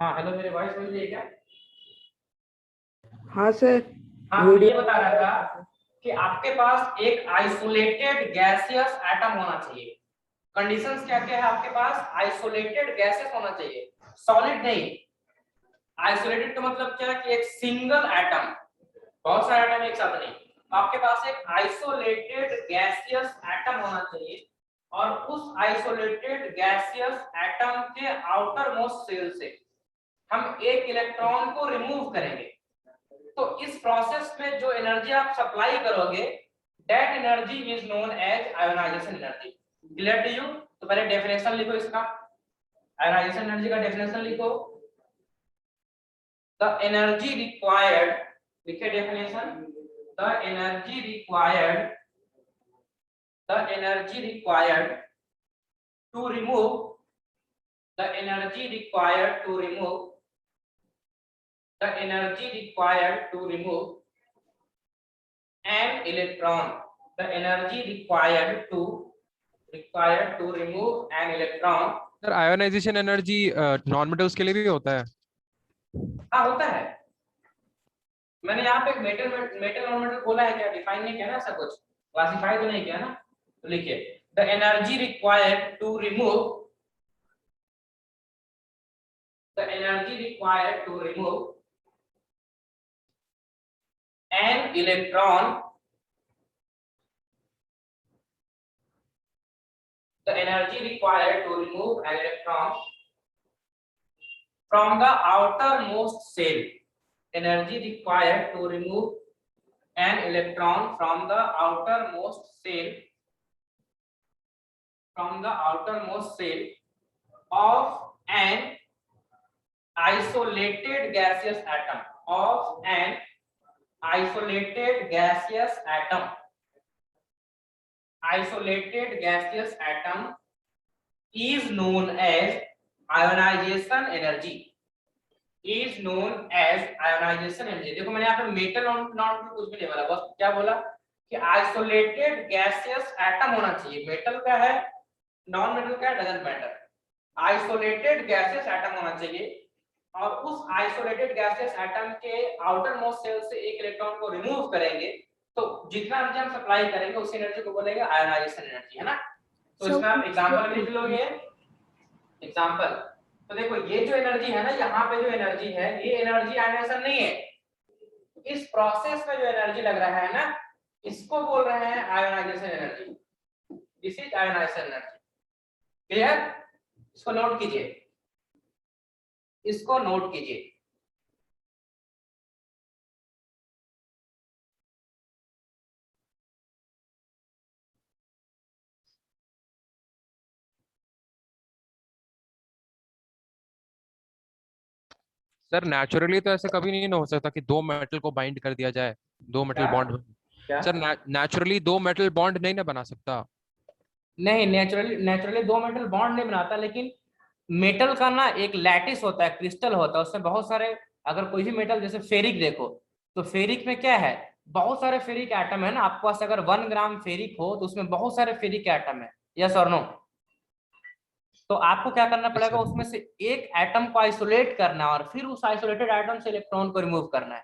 हाँ हेलो, मेरे वॉइस मिल रही है क्या? हाँ सर हाँ, तो ये वीडियो बता रहा था कि आपके पास एक आइसोलेटेड गैसियस एटम होना चाहिए। कंडीशंस क्या क्या है आपके पास? आइसोलेटेड गैसेस होना चाहिए, सॉलिड नहीं। आइसोलेटेड का मतलब क्या है कि एक सिंगल एटम, बहुत सारे एटम एक साथ नहीं। आपके पास एक आइसोलेटेड गैसियस एटम होना चाहिए और उस आइसोलेटेड गैसियस एटम के आउटर मोस्ट शेल से हम एक इलेक्ट्रॉन को रिमूव करेंगे। तो इस प्रोसेस में जो एनर्जी आप सप्लाई करोगे, that energy is known as ionisation energy. Clear to you? तो पहले डेफिनेशन लिखो इसका, आयोनाइजेशन एनर्जी का डेफिनेशन लिखो। द एनर्जी रिक्वायर्ड, लिखे definition, the energy required, the energy required to remove, the energy required to remove, the energy required to remove an electron, the energy required to remove an electron। Sir ionisation energy non metals के लिए भी होता है? हाँ होता है। मैंने यहाँ पे मेटल नॉन मेटल बोला है क्या? डिफाइन नहीं किया ना, ऐसा कुछ क्लासिफाई तो नहीं किया ना। तो लिखिए the energy required to remove, the energy required to remove an electron, the energy required to remove an electron from the outermost shell, energy required to remove an electron from the outermost shell, from the outermost shell of an isolated gaseous atom, of an isolated gaseous atom, isolated gaseous atom is known as ionization energy, is known as ionization energy। देखो मैंने यहाँ पे metal non कुछ भी नहीं बोला, बस क्या बोला कि आइसोलेटेड गैसियस एटम होना चाहिए। मेटल का है, नॉन मेटल का है, doesn't matter. Isolated gaseous atom होना चाहिए और उस आइसोलेटेड गैसियस एटम के आउटर मोस्ट शेल से एक इलेक्ट्रॉन को रिमूव करेंगे, तो जितना एनर्जी हम सप्लाई करेंगे उस एनर्जी को बोलेंगे आयोनाइजेशन एनर्जी, है ना। तो इसका आप एग्जांपल लिख लोगे, एग्जांपल। तो देखो ये जो एनर्जी है ना, यहाँ पे जो एनर्जी है, ये एनर्जी आयोनाइजेशन नहीं है। इस प्रोसेस में जो एनर्जी लग रहा है ना, इसको बोल रहे हैं ionisation energy. This is ionisation energy. Clear? इसको नोट कीजिए, इसको नोट कीजिए। सर नेचुरली तो ऐसे कभी नहीं हो सकता कि दो मेटल को बाइंड कर दिया जाए, दो मेटल क्या? बॉन्ड। क्या? सर नेचुरली दो मेटल बॉन्ड नहीं ना बना सकता? नहीं, नेचुरली दो मेटल बॉन्ड नहीं बनाता, लेकिन मेटल का ना एक लैटिस होता है, क्रिस्टल होता है, उसमें बहुत सारे, अगर कोई भी मेटल जैसे फेरिक देखो, तो फेरिक में क्या है, बहुत सारे फेरिक एटम है ना। आपके पास अगर 1 ग्राम फेरिक हो तो उसमें बहुत सारे फेरिक एटम है, यस और नो? तो आपको क्या करना पड़ेगा, उसमें से एक एटम को आइसोलेट करना है और फिर उस आइसोलेटेड एटम से इलेक्ट्रॉन को रिमूव करना है।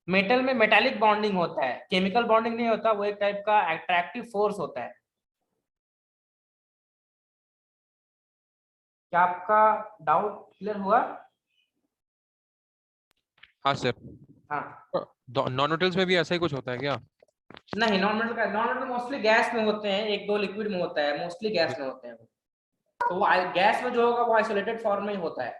मेटल में मेटालिक बॉन्डिंग होता है, केमिकल बॉन्डिंग नहीं होता, वो एक टाइप का अट्रैक्टिव फोर्स होता है। क्या आपका डाउट क्लियर हुआ? हाँ सर। हाँ। नॉन मेटल्स में भी ऐसा ही कुछ होता है क्या? नहीं, नॉन मेटल मोस्टली गैस में होते हैं, एक दो लिक्विड में होता है, मोस्टली गैस में होते हैं। तो वो गैस में जो होगा वो आइसोलेटेड फॉर्म में ही होता है।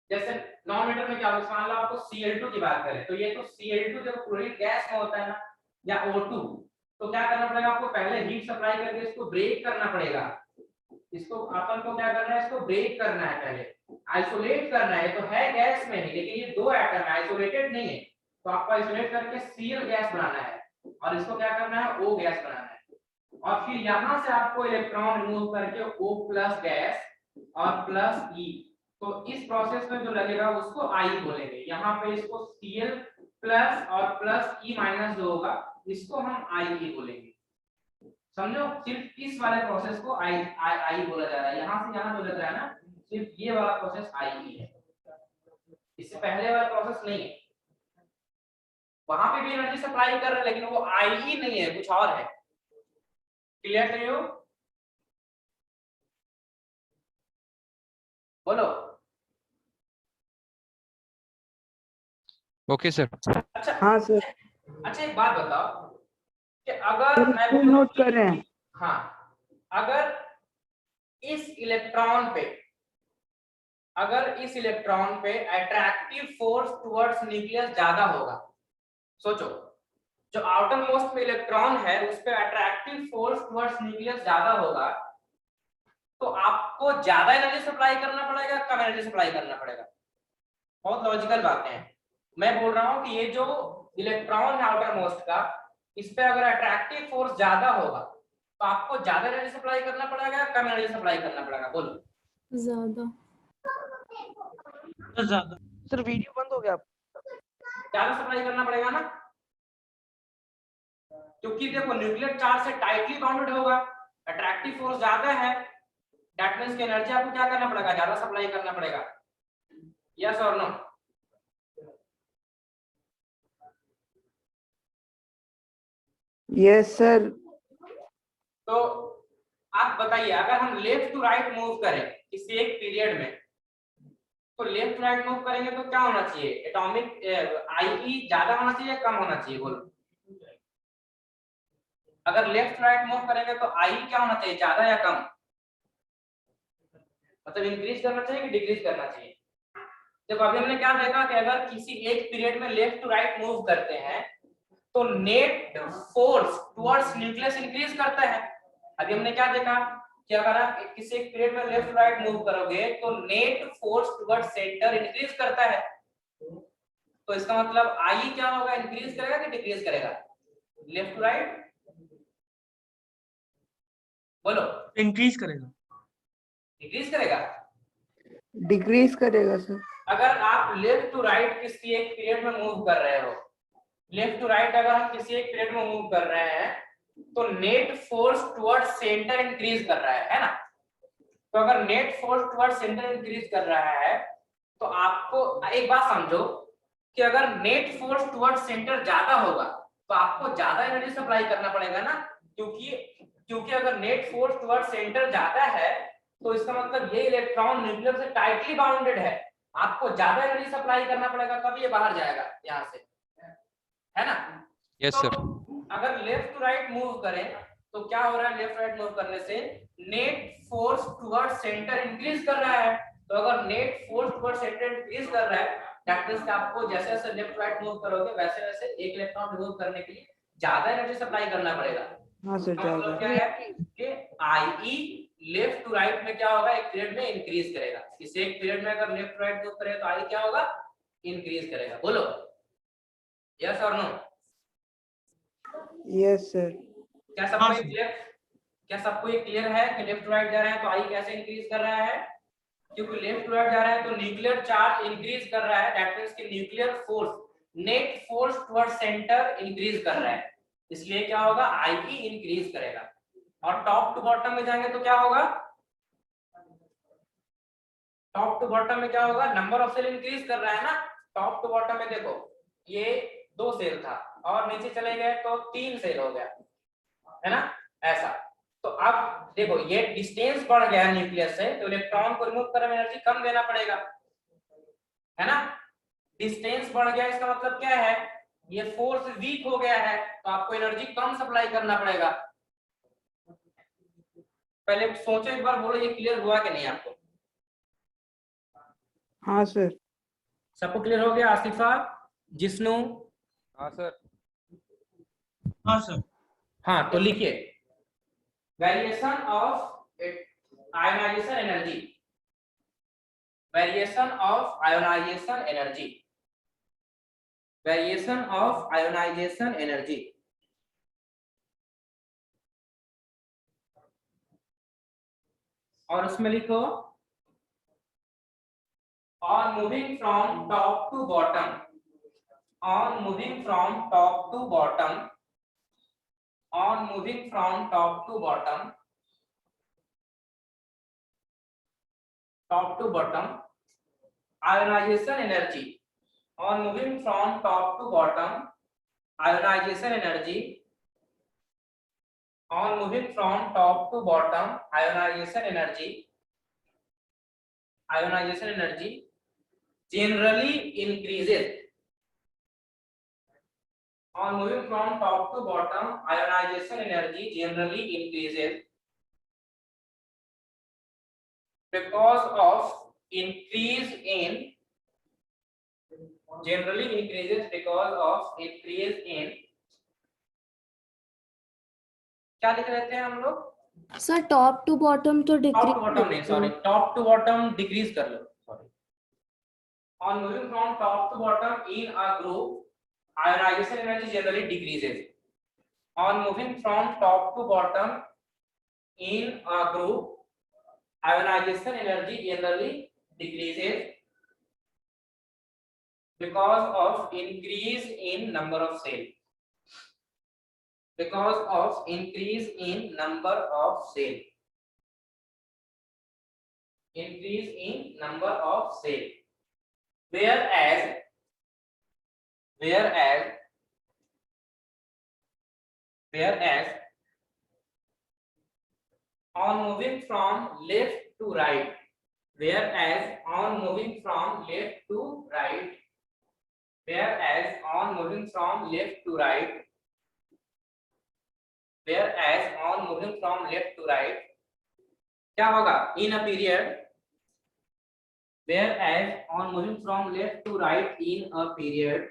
जैसे नॉन मेटल में क्या होगा, मान लो आपको Cl2 की बात करें, तो ये तो Cl2 जब पूरी गैस में होता है ना, या O2, तो क्या करना पड़ेगा आपको, पहले हीट सप्लाई करके इसको ब्रेक करना पड़ेगा। इसको अपन को क्या करना है, इसको ब्रेक करना है, पहले आइसोलेट करना है। तो है गैस में ही, लेकिन ये दो एटम है, आइसोलेटेड नहीं है। तो आपको आइसोलेट करके Cl गैस बनाना है और इसको क्या करना है, O गैस बनाना है। और फिर यहां से आपको इलेक्ट्रॉन रिमूव करके O+ गैस और प्लस E, तो इस प्रोसेस में जो लगेगा उसको I बोलेंगे। यहाँ पे इसको Cl+ और प्लस E- जो होगा इसको हम I बोलेंगे। समझो, सिर्फ इस वाले प्रोसेस को आई आई आई बोला जा रहा है, यहाँ से यहाँ जो लग रहा है ना, सिर्फ ये वाला प्रोसेस आई है, इससे पहले वाला प्रोसेस नहीं है। वहां पे भी एनर्जी सप्लाई कर रहे हैं लेकिन वो आई ही नहीं है, कुछ और है। क्लियर करियो, बोलो। Okay sir. अच्छा हाँ सर, अच्छा, एक बात बताओ कि अगर सर मैं इसको बोलूं नोट कि- कर रहे हैं। हाँ, अगर इस इलेक्ट्रॉन पे अट्रैक्टिव फोर्स टुवर्ड्स न्यूक्लियस ज्यादा होगा, सोचो, जो आउटर मोस्ट में इलेक्ट्रॉन है उस पे अट्रैक्टिव फोर्स टुवर्ड्स न्यूक्लियस ज्यादा होगा, तो आपको ज्यादा एनर्जी सप्लाई करना पड़ेगा, कम एनर्जी सप्लाई करना पड़ेगा? बहुत लॉजिकल बातें हैं। मैं बोल रहा हूं कि ये जो इलेक्ट्रॉन है आउटर मोस्ट का, इस पे अगर अट्रैक्टिव फोर्स ज्यादा होगा तो आपको ज्यादा एनर्जी सप्लाई करना पड़ेगा, कम एनर्जी सप्लाई करना पड़ेगा? बोलो। ज्यादा। तो ज्यादा। सर वीडियो बंद हो गया। ज्यादा सप्लाई करना पड़ेगा ना, क्योंकि देखो न्यूक्लियर चार्ज से टाइटली बाउंडेड होगा, अट्रैक्टिव फोर्स ज्यादा है, दैट मींस कि एनर्जी आपको क्या करना पड़ेगा, ज्यादा सप्लाई करना पड़ेगा। यस और नो? Yes sir. तो आप बताइए, अगर हम लेफ्ट टू राइट मूव करें किसी एक पीरियड में, तो लेफ्ट टू राइट मूव करेंगे तो क्या होना चाहिए? एटॉमिक आईई ज्यादा होना चाहिए, कम होना चाहिए? बोलो। अगर लेफ्ट टू राइट मूव करेंगे तो आई क्या होना चाहिए, ज्यादा या कम? मतलब इंक्रीज करना चाहिए कि डिक्रीज करना चाहिए? देखो अभी हमने क्या देखा कि अगर किसी एक पीरियड में लेफ्ट टू राइट मूव करते हैं तो net force towards nucleus increase करता है। अभी हमने क्या देखा कि अगर आप किसी एक पीरियड में लेफ्ट टू राइट मूव करोगे तो net force towards centre increase करता है। तो इसका मतलब आई क्या होगा, इंक्रीज करेगा कि डिक्रीज करेगा? लेफ्ट टू राइट बोलो। इंक्रीज करेगा। डिक्रीज करेगा। डिक्रीज करेगा सर। अगर आप लेफ्ट टू राइट किसी एक पीरियड में मूव कर रहे हो, लेफ्ट टू राइट अगर हम किसी एक पीरियड में मूव कर रहे हैं तो net force towards centre increase कर रहा है ना? तो अगर net force towards centre increase कर रहा है तो आपको एक बात समझो कि अगर नेट फोर्स टुवर्ड्स सेंटर ज्यादा होगा तो आपको ज्यादा एनर्जी सप्लाई करना पड़ेगा ना, क्योंकि अगर नेट फोर्स टुवर्ड्स सेंटर ज्यादा है तो इसका मतलब ये इलेक्ट्रॉन न्यूक्लियर से टाइटली बाउंडेड है, आपको ज्यादा एनर्जी सप्लाई करना पड़ेगा तब ये बाहर जाएगा यहाँ से, है ना? यस तो सर। अगर लेफ्ट टू राइट मूव करें तो क्या हो रहा है, लेफ्ट राइट मूव करने से net force towards centre increase कर रहा है। तो अगर net force towards centre increase कर रहा है दैट मींस कि आपको जैसे जैसे लेफ्ट राइट मूव करोगे वैसे वैसे एक इलेक्ट्रॉन रिमूव करने के लिए ज्यादा एनर्जी सप्लाई करना पड़ेगा। हाँ सर इसका मतलब क्या ज्यादा। है कि आई लेफ्ट टू राइट में क्या होगा, एक पीरियड में इंक्रीज करेगा। इस एक पीरियड में अगर लेफ्ट टू राइट मूव करे तो आई क्या होगा, इंक्रीज करेगा। बोलो यस और नो? Yes sir. क्या सबको ये क्लियर, क्या सबको ये क्लियर है कि लेफ्ट टू राइट जा रहे हैं तो आई कैसे इंक्रीज कर रहा है? क्योंकि लेफ्ट टू राइट जा रहा है तो न्यूक्लियर चार्ज इंक्रीज कर रहा है, दैट मींस कि nuclear force net force towards centre increase कर रहा है, इसलिए क्या होगा, आई इंक्रीज करेगा। और टॉप टू बॉटम में जाएंगे तो क्या होगा, टॉप टू बॉटम में क्या होगा, नंबर ऑफ सेल इंक्रीज कर रहा है ना। टॉप टू बॉटम में देखो ये 2 सेल था और नीचे चले गए तो 3 सेल हो गया, है ना? ऐसा। तो अब देखो ये डिस्टेंस बढ़ गया है न्यूक्लियस से, तो इलेक्ट्रॉन को रिमूव करने में एनर्जी कम देना पड़ेगा, है ना? डिस्टेंस बढ़ गया इसका मतलब क्या है, ये फोर्स वीक हो गया है तो आपको एनर्जी कम सप्लाई करना पड़ेगा। पहले सोचो एक बार, बोलो ये क्लियर हुआ कि नहीं आपको? हाँ सर। सबको क्लियर हो गया? आसिफा, जिष्णु? हाँ सर। हाँ सर। हाँ तो लिखिए variation of ionisation energy, variation of ionisation energy, variation of ionisation energy. और उसमें लिखो on moving from top to bottom, on moving from top to bottom, on moving from top to bottom, ionization energy, on moving from top to bottom, ionization energy, on moving from top to bottom, ionization energy generally increases. On moving from top to bottom, ionization energy generally increases because of increase in क्या लिख रहे थे हम लोग? Sir top to bottom तो top to decrease bottom नहीं, sorry, top to bottom decrease कर लो, sorry. On moving from top to bottom in a group, ionization energy generally decreases. On moving from top to bottom in a group, ionization energy generally decreases because of increase in number of cells. Because of increase in number of cells. Increase in number of cells. Whereas on moving from left to right, क्या होगा? In a period, whereas on moving from left to right in a period,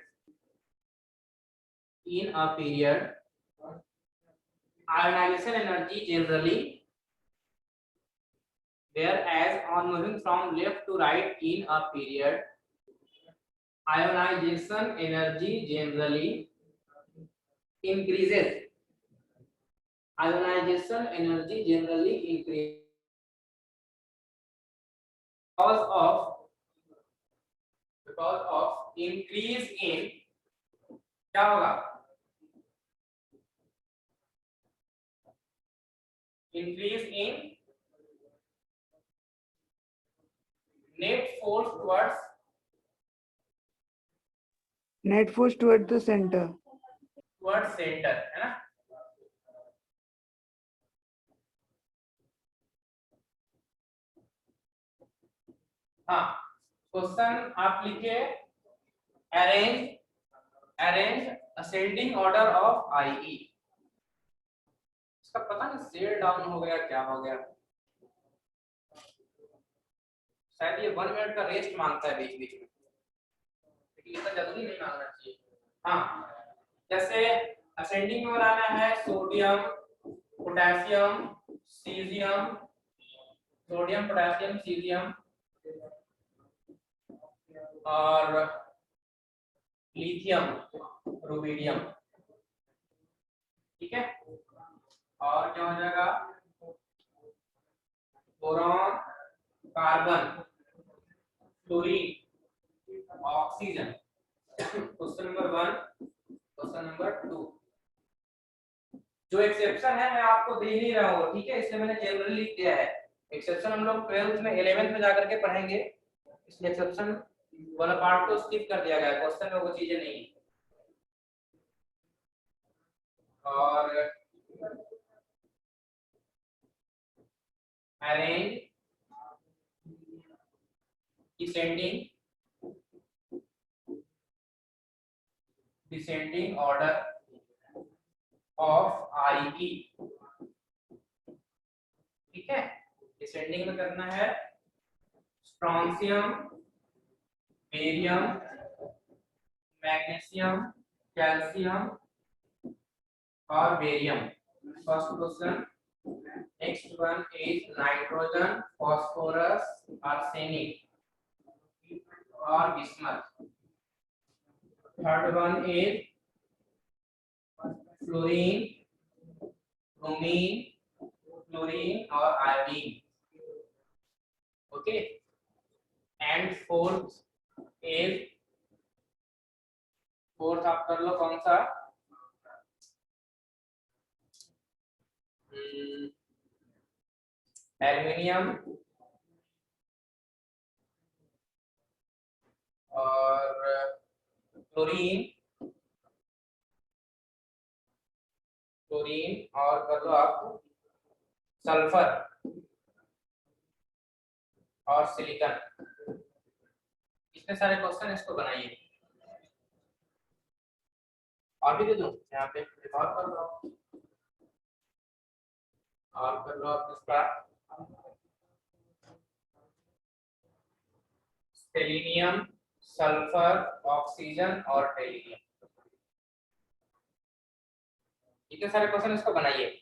ionization energy generally, whereas on moving from left to right in a period, ionization energy generally increases. Ionization energy generally increases because of increase in, क्या होगा? Increase in net force towards the center. है ना? हाँ, question आप लिखिए, arrange ascending order of IE. इसका पता नहीं शेयर डाउन हो गया, क्या हो गया, शायद ये 1 मिनट का रेस्ट मांगता है बीच बीच में, लेकिन इतना जल्दी नहीं मांगना चाहिए. हाँ, जैसे असेंडिंग में बनाना है sodium, potassium, caesium, sodium, potassium, caesium और लिथियम, रुबिडियम. ठीक है, और क्या हो जाएगा? Boron, carbon, fluorine, oxygen. Question number 1. Question number 2, जो एक्सेप्शन है मैं आपको दे नहीं रहा हूँ, ठीक है, इसलिए मैंने जनरली लिख दिया है. एक्सेप्शन हम लोग 12th में 11th में जाकर के पढ़ेंगे, इसलिए एक्सेप्शन वाला पार्ट को स्किप कर दिया गया. क्वेश्चन में वो चीजें नहीं. और arrange descending order of IE. ठीक है, डिसेंडिंग में करना है स्ट्रोंशियम, बेरियम, मैग्नीशियम, कैल्शियम और barium. First question. Next one is nitrogen, phosphorus, arsenic और bismuth. Third one is fluorine, bromine, chlorine और आयोडीन. ओके, एंड फोर्थ आप कर लो कौन सा? एल्युमिनियम और क्लोरीन और कर लो आप सल्फर और सिलिकॉन। इतने सारे क्वेश्चन इसको बनाइए। और भी दे दूं यहाँ पे, और कर लो आप इसका सेलेनियम, सल्फर, ऑक्सीजन और टेलिनियम। इतने सारे क्वेश्चन इसको बनाइए।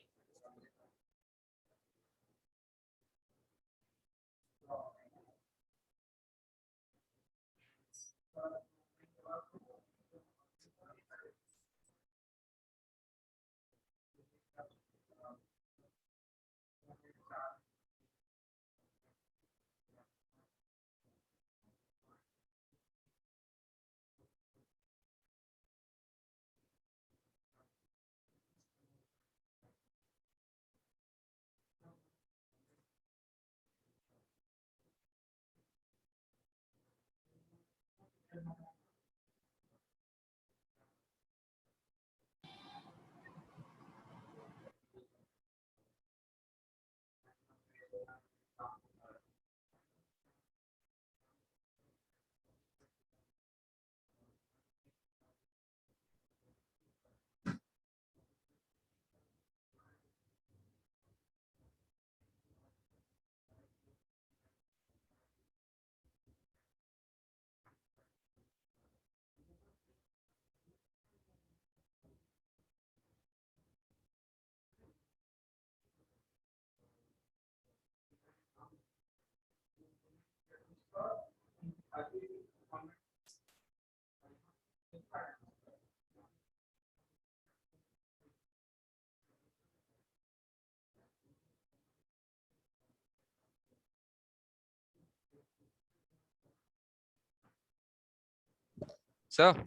सर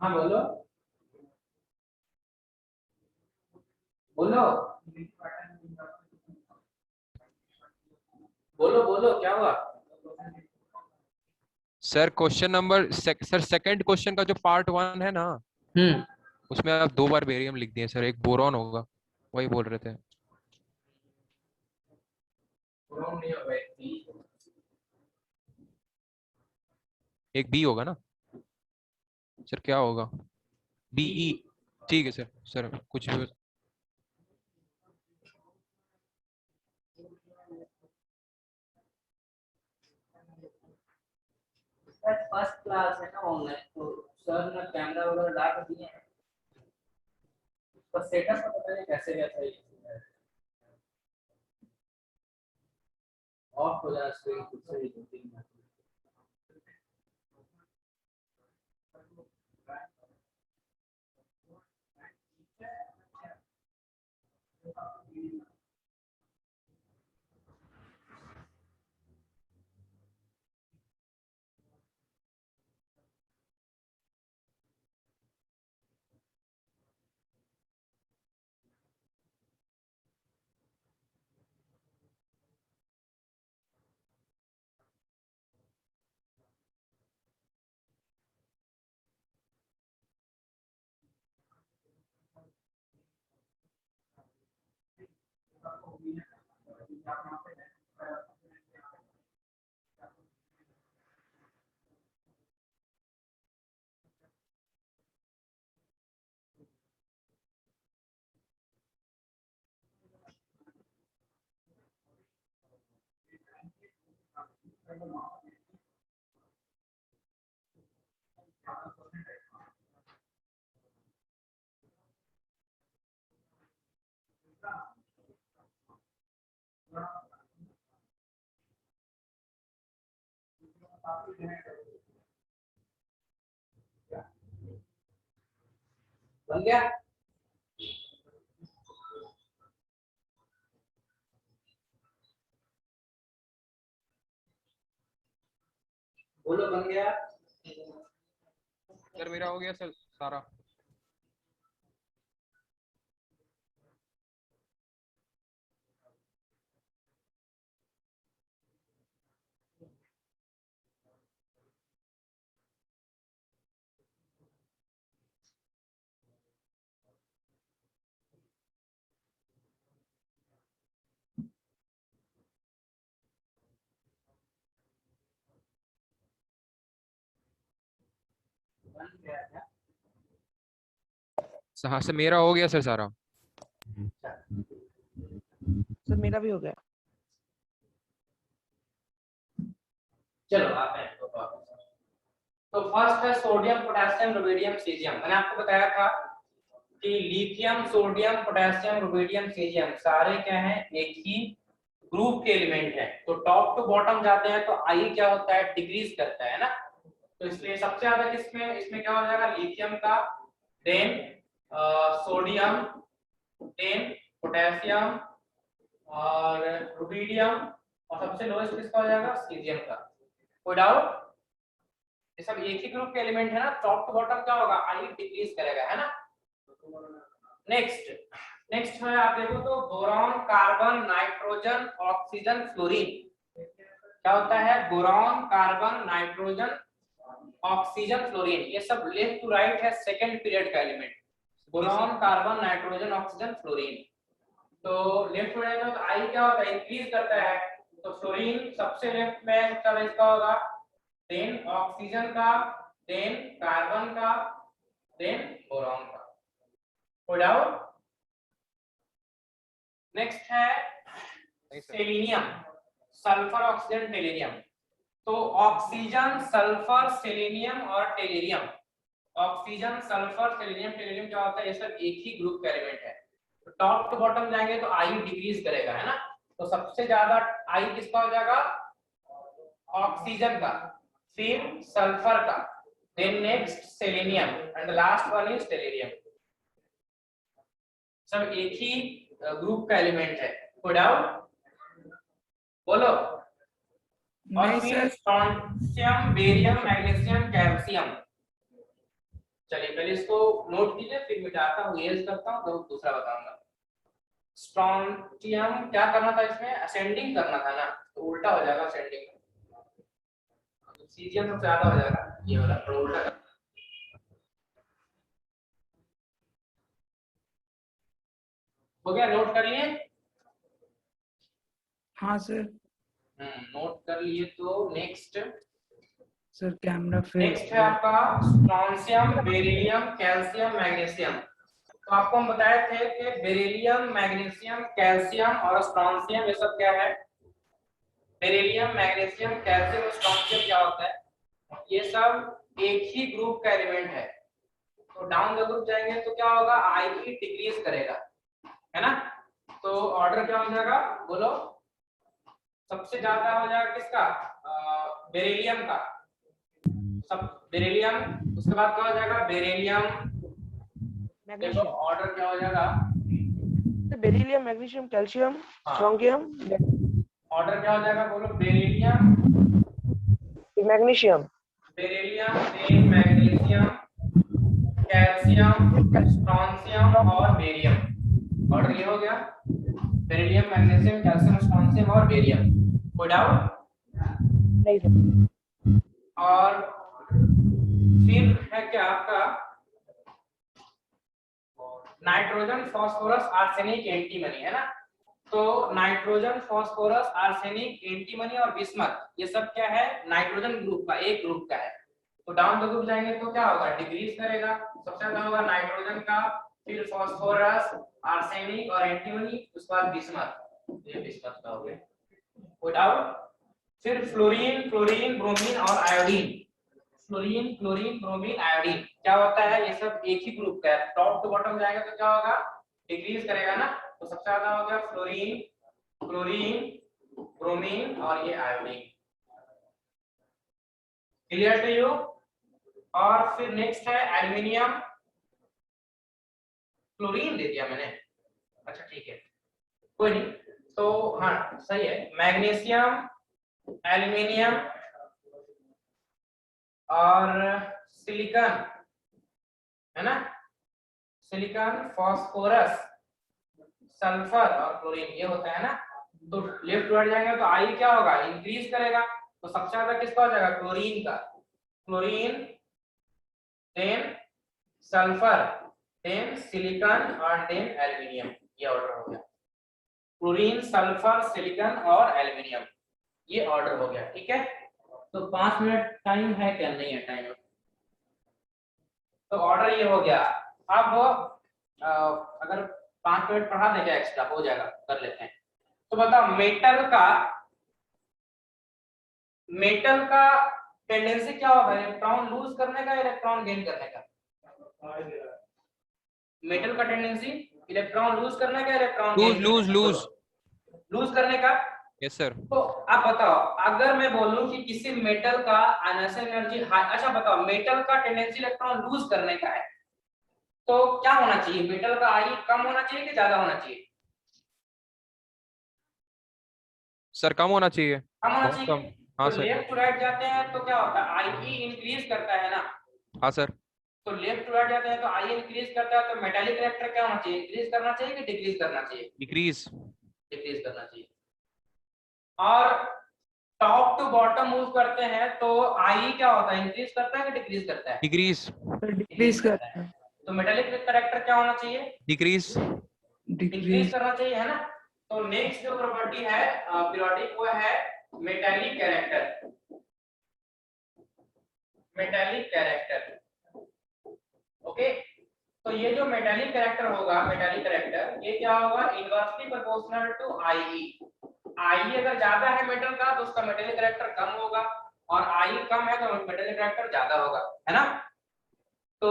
हाँ बोलो बोलो बोलो बोलो, क्या हुआ? Sir question number sir second question का जो पार्ट 1 है ना, उसमें आप 2 बार बेरियम लिख दिए सर। एक बोरॉन होगा, वही बोल रहे थे। एक बी होगा ना सर, क्या होगा? बीई। ठीक है सर। सर कुछ भी फर्स्ट क्लास है ना ऑनलाइन, तो सर ने कैमरा वगैरह ला के दिए हैं, पर सेटअप तो पता नहीं कैसे कैसे है। ऑफ हो जाए स्क्रीन खुद से ही 2-3 मिनट। बन गया? बोलो बन गया? सर मेरा हो गया सर सारा। हाँ सर मेरा हो गया सर सारा। सर मेरा भी हो गया। चलो आप तो फर्स्ट है सोडियम पोटेशियम रुबिडियम सीजियम। मैंने आपको बताया था कि lithium sodium potassium rubidium caesium सारे क्या हैं, एक ही ग्रुप के एलिमेंट हैं। तो टॉप टू बॉटम जाते हैं तो आई क्या होता है, डिक्रीज करता है ना। तो इसलिए सबसे ज्यादा किसमें, इसमें क्या हो जाएगा, लिथियम का, देन सोडियम, देन पोटेशियम और रुबिडियम, और सबसे लोएस्ट किसका हो जाएगा, सीजियम का। कोई डाउट? ये सब एक ही ग्रुप के एलिमेंट है ना, टॉप टू बॉटम क्या होगा, आई डिक्रीज करेगा, है ना। नेक्स्ट है आप देखो तो boron carbon nitrogen oxygen fluorine. क्या होता है, boron carbon nitrogen oxygen fluorine, ये सब लेफ्ट टू राइट है सेकंड पीरियड का element. Boron carbon nitrogen oxygen fluorine, तो लेफ्ट में तो आई क्या होता है, इंक्रीज करता है। तो फ्लोरीन सबसे लेफ्ट में सबसे ज्यादा इसका होगा, देन ऑक्सीजन का, देन कार्बन का, देन बोरॉन का। कोई डाउट? नेक्स्ट है सेलेनियम, सल्फर ऑक्सीजन टेलेरियम। तो ऑक्सीजन सल्फर सेलेनियम और टेलेरियम, ऑक्सीजन सल्फर सेलेनियम टेलेरियम क्या होता है, ये सब एक ही ग्रुप का एलिमेंट है। तो टॉप टू बॉटम जाएंगे तो आई डिक्रीज करेगा, है ना। तो सबसे ज्यादा आई किसका हो जाएगा, ऑक्सीजन का, फिर सल्फर का, then next selenium and the last one is tellurium. सब एक ही ग्रुप का एलिमेंट है। कोई डाउट? बोलो। और नहीं फिर sir. Strontium barium magnesium calcium. चलिए पहले इसको नोट कीजिए, फिर मिटाता हूँ, यूज करता हूँ, तो दूसरा बताऊंगा। स्ट्रोंशियम क्या करना था, इसमें असेंडिंग करना था ना, तो उल्टा हो जाएगा असेंडिंग, सीजियम सबसे ज्यादा हो जाएगा, ये वाला थोड़ा उल्टा करना। हो गया, नोट कर लिए? हाँ सर। नोट कर लिए। तो नेक्स्ट सर कैमरा फिर नेक्स्ट है आपका स्ट्रोंशियम बेरिलियम कैल्शियम मैग्नीशियम। तो आपको हम बताए थे कि बेरिलियम मैग्नीशियम कैल्शियम और स्ट्रोंशियम ये सब क्या है, बेरिलियम मैग्नीशियम कैल्शियम और स्ट्रोंशियम क्या होता है, ये सब एक ही ग्रुप का एलिमेंट है। तो डाउन द ग्रुप जाएंगे तो क्या होगा, आई डिक्रीज करेगा, है ना। तो ऑर्डर क्या हो जाएगा, बोलो। सबसे ज्यादा हो जाएगा किसका, बेरिलियम का, सब बेरिलियम। उसके बाद क्या हो जाएगा, बेरिलियम, देखो ऑर्डर क्या हो जाएगा, beryllium magnesium calcium strontium, order क्या हो जाएगा, बोलो। Beryllium, magnesium, beryllium, then magnesium, calcium, strontium और बेरियम। ऑर्डर ये हो गया, बेरिलियम मैग्नीशियम कैल्शियम स्ट्रोंशियम और बेरियम। कोई डाउट? नहीं सर। और फिर है क्या आपका नाइट्रोजन फॉस्फोरस आर्सेनिक एंटीमनी, है ना। तो नाइट्रोजन फॉस्फोरस आर्सेनिक एंटीमनी और बिस्मथ, ये सब क्या है, नाइट्रोजन ग्रुप का, एक ग्रुप का है। तो डाउन द ग्रुप जाएंगे तो क्या होगा, डिक्रीज करेगा। सबसे ज्यादा होगा नाइट्रोजन का, फिर फॉस्फोरस, आर्सेनिक और एंटीमनी, उसके बाद बिस्मथ, ये बिस्मथ का हो गया। कोई डाउट? फिर फ्लोरीन, क्लोरीन, ब्रोमीन और iodine. Fluorine, chlorine, bromine, iodine क्या होता है, ये सब एक ही ग्रुप का है। टॉप टू बॉटम जाएगा तो क्या होगा, डिक्रीज करेगा ना। तो सबसे ज्यादा हो गया फ्लोरीन, क्लोरीन, ब्रोमीन और ये आयोडीन। Clear to you? और फिर नेक्स्ट है एल्युमिनियम, क्लोरीन दे दिया मैंने, अच्छा ठीक है कोई नहीं। तो हाँ सही है, मैग्नीशियम, एल्युमिनियम और सिलिकॉन, है ना। सिलिकॉन, फास्फोरस, सल्फर और क्लोरीन, ये होता है ना। तो लेफ्ट वर्ड जाएंगे तो आई क्या होगा, इंक्रीज करेगा। तो सबसे ज्यादा किसका हो जाएगा, क्लोरीन का, chlorine, then sulphur, then silicon और देन एल्युमिनियम, ये ऑर्डर हो गया। क्लोरीन, सल्फर, सिलिकॉन और एल्युमिनियम, ये ऑर्डर हो गया, ठीक है। तो 5 मिनट टाइम है क्या, नहीं है टाइम? तो ऑर्डर ये हो गया। अब अगर 5 मिनट पढ़ा दें क्या एक्स्ट्रा, हो जाएगा, कर लेते हैं। तो बताओ मेटल का टेंडेंसी क्या होगा, इलेक्ट्रॉन लूज करने का, इलेक्ट्रॉन गेन करने का? मेटल का टेंडेंसी इलेक्ट्रॉन लूज करने का, इलेक्ट्रॉन लूज करने का। Yes sir. तो आप बताओ, अगर मैं बोलूं कि किसी मेटल का आयनाइजेशन एनर्जी हाई, अच्छा बताओ मेटल का टेंडेंसी इलेक्ट्रॉन लूज करने का है, तो क्या होना चाहिए? मेटल का आई कम होना चाहिए कि ज्यादा होना चाहिए? सर कम होना चाहिए, कम होना बहुत चाहिए। कम। हाँ तो सर। लेफ्ट टू राइट जाते हैं तो क्या होता है, आई इंक्रीज करता है ना। हाँ सर। तो लेफ्ट टू राइट जाते हैं तो आई इंक्रीज करता है, तो मेटालिक कैरेक्टर क्या होना चाहिए, इंक्रीज करना चाहिए कि डिक्रीज करना चाहिए? डिक्रीज। डिक्रीज करना चाहिए। और टॉप टू बॉटम मूव करते हैं तो आई क्या होता है, इंक्रीज करता है कि डिक्रीज करता है? डिक्रीज। सर डिक्रीज करता है। तो मेटालिक कैरेक्टर क्या होना चाहिए? डिक्रीज। इंक्रीज डिक्रीज करना चाहिए, है ना। तो नेक्स्ट जो प्रॉपर्टी है पीरियोडिक, वो है metallic character. Metallic character, okay. तो ये जो मेटालिक कैरेक्टर होगा, मेटालिक कैरेक्टर ये क्या होगा, इनवर्सली प्रोपोर्शनल टू आई। आई अगर ज्यादा है मेटल का तो उसका मेटालिक कैरेक्टर कम होगा, और आई कम है तो मेटालिक कैरेक्टर ज्यादा होगा, है ना। तो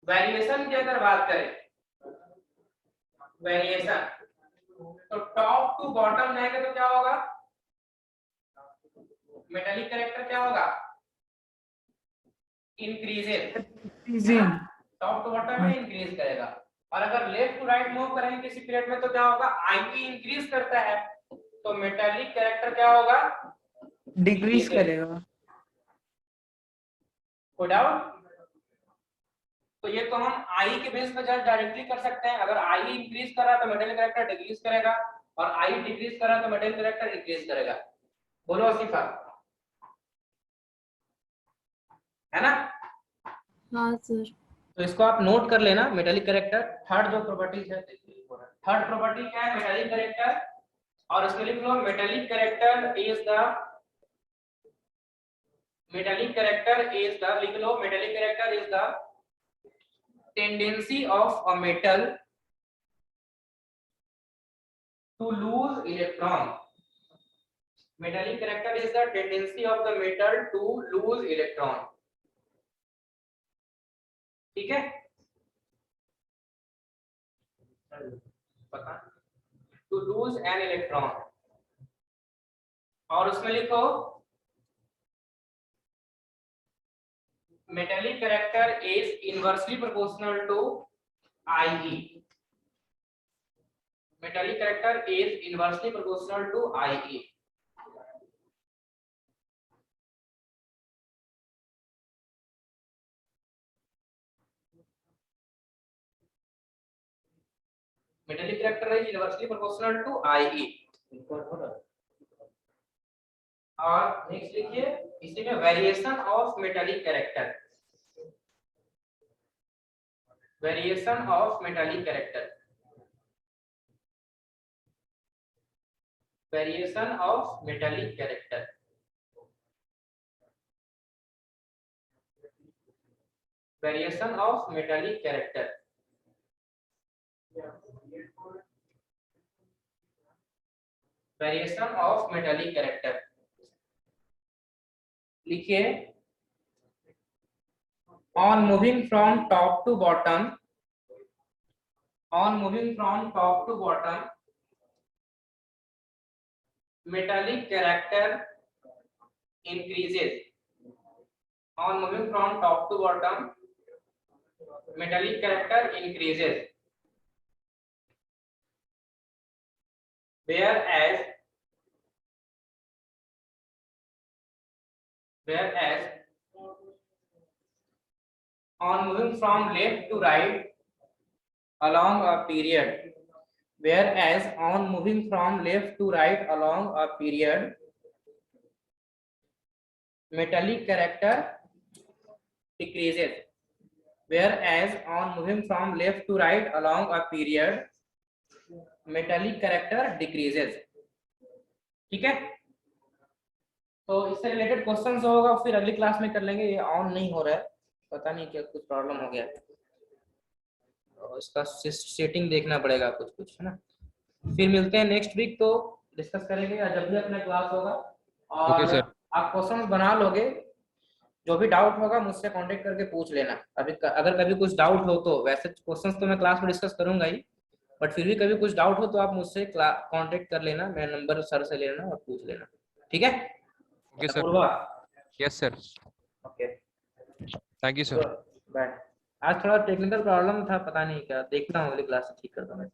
वेरिएशन की अगर बात करें, वेरिएशन तो टॉप टू बॉटम जाएगा तो क्या होगा, मेटालिक कैरेक्टर क्या होगा, increases. Increasing. Top to bottom में इंक्रीज करेगा। और अगर लेफ्ट टू राइट मूव करेंगे किसी पीरियड में तो क्या होगा, आई इंक्रीज करता है तो मेटालिक कैरेक्टर क्या होगा, डिक्रीज करेगा। कोई डाउट? तो ये तो हम आई के बेस पर डायरेक्टली कर सकते हैं। अगर आई इंक्रीज कर रहा है तो मेटालिक कैरेक्टर डिक्रीज करेगा, और आई डिक्रीज कर रहा है तो मेटालिक कैरेक्टर इंक्रीज करेगा। बोलो आसिफा, है ना। हाँ सर। तो इसको आप नोट कर लेना, मेटालिक कैरेक्टर। थर्ड जो प्रॉपर्टीज है, थर्ड प्रॉपर्टी क्या है, मेटालिक कैरेक्टर। और इसमें लिख लो metallic character is the, metallic character is the, लिख लो metallic character is the tendency of a metal to lose electron. Metallic character is the tendency of the metal to lose electron. ठीक है, पता, to lose an electron। और उसमें लिखो metallic character is inversely proportional to IE। metallic character is inversely proportional to IE। metallic character is inversely proportional to IE। और next लिखिए इसी में variation of metallic character, variation of metallic character, variation of metallic character, variation of metallic character. Variation of metallic character लिखिए, on moving from top to bottom, on moving from top to bottom, metallic character increases। On moving from top to bottom, metallic character increases, whereas on moving from left to right along a period, whereas on moving from left to right along a period, metallic character decreases, whereas on moving from left to right along a period, metallic character decreases। ठीक है, तो इससे related questions होगा फिर अगली class में कर लेंगे, ये ऑन नहीं हो रहा है। पता नहीं क्या कुछ प्रॉब्लम हो गया है, और इसका सेटिंग देखना पड़ेगा कुछ कुछ, है ना। फिर मिलते हैं नेक्स्ट वीक, तो डिस्कस करेंगे या जब भी अपना क्लास होगा। और ओके सर। आप क्वेश्चंस बना लोगे, जो भी डाउट होगा मुझसे कांटेक्ट करके पूछ लेना। अभी अगर कभी कुछ डाउट हो तो, वैसे क्वेश्चंस तो मैं क्लास में डिस्कस करूंगा ही, बट फिर भी कभी कुछ डाउट हो तो आप मुझसे कांटेक्ट कर लेना, मैं नंबर सर से ले लेना और पूछ लेना, ठीक है। Okay sir. Purva, yes sir. Okay, thank you sir. Bye. आज थोड़ा टेक्निकल प्रॉब्लम था, पता नहीं क्या, देखता हूँ अगली क्लास से ठीक करता हूँ मैं।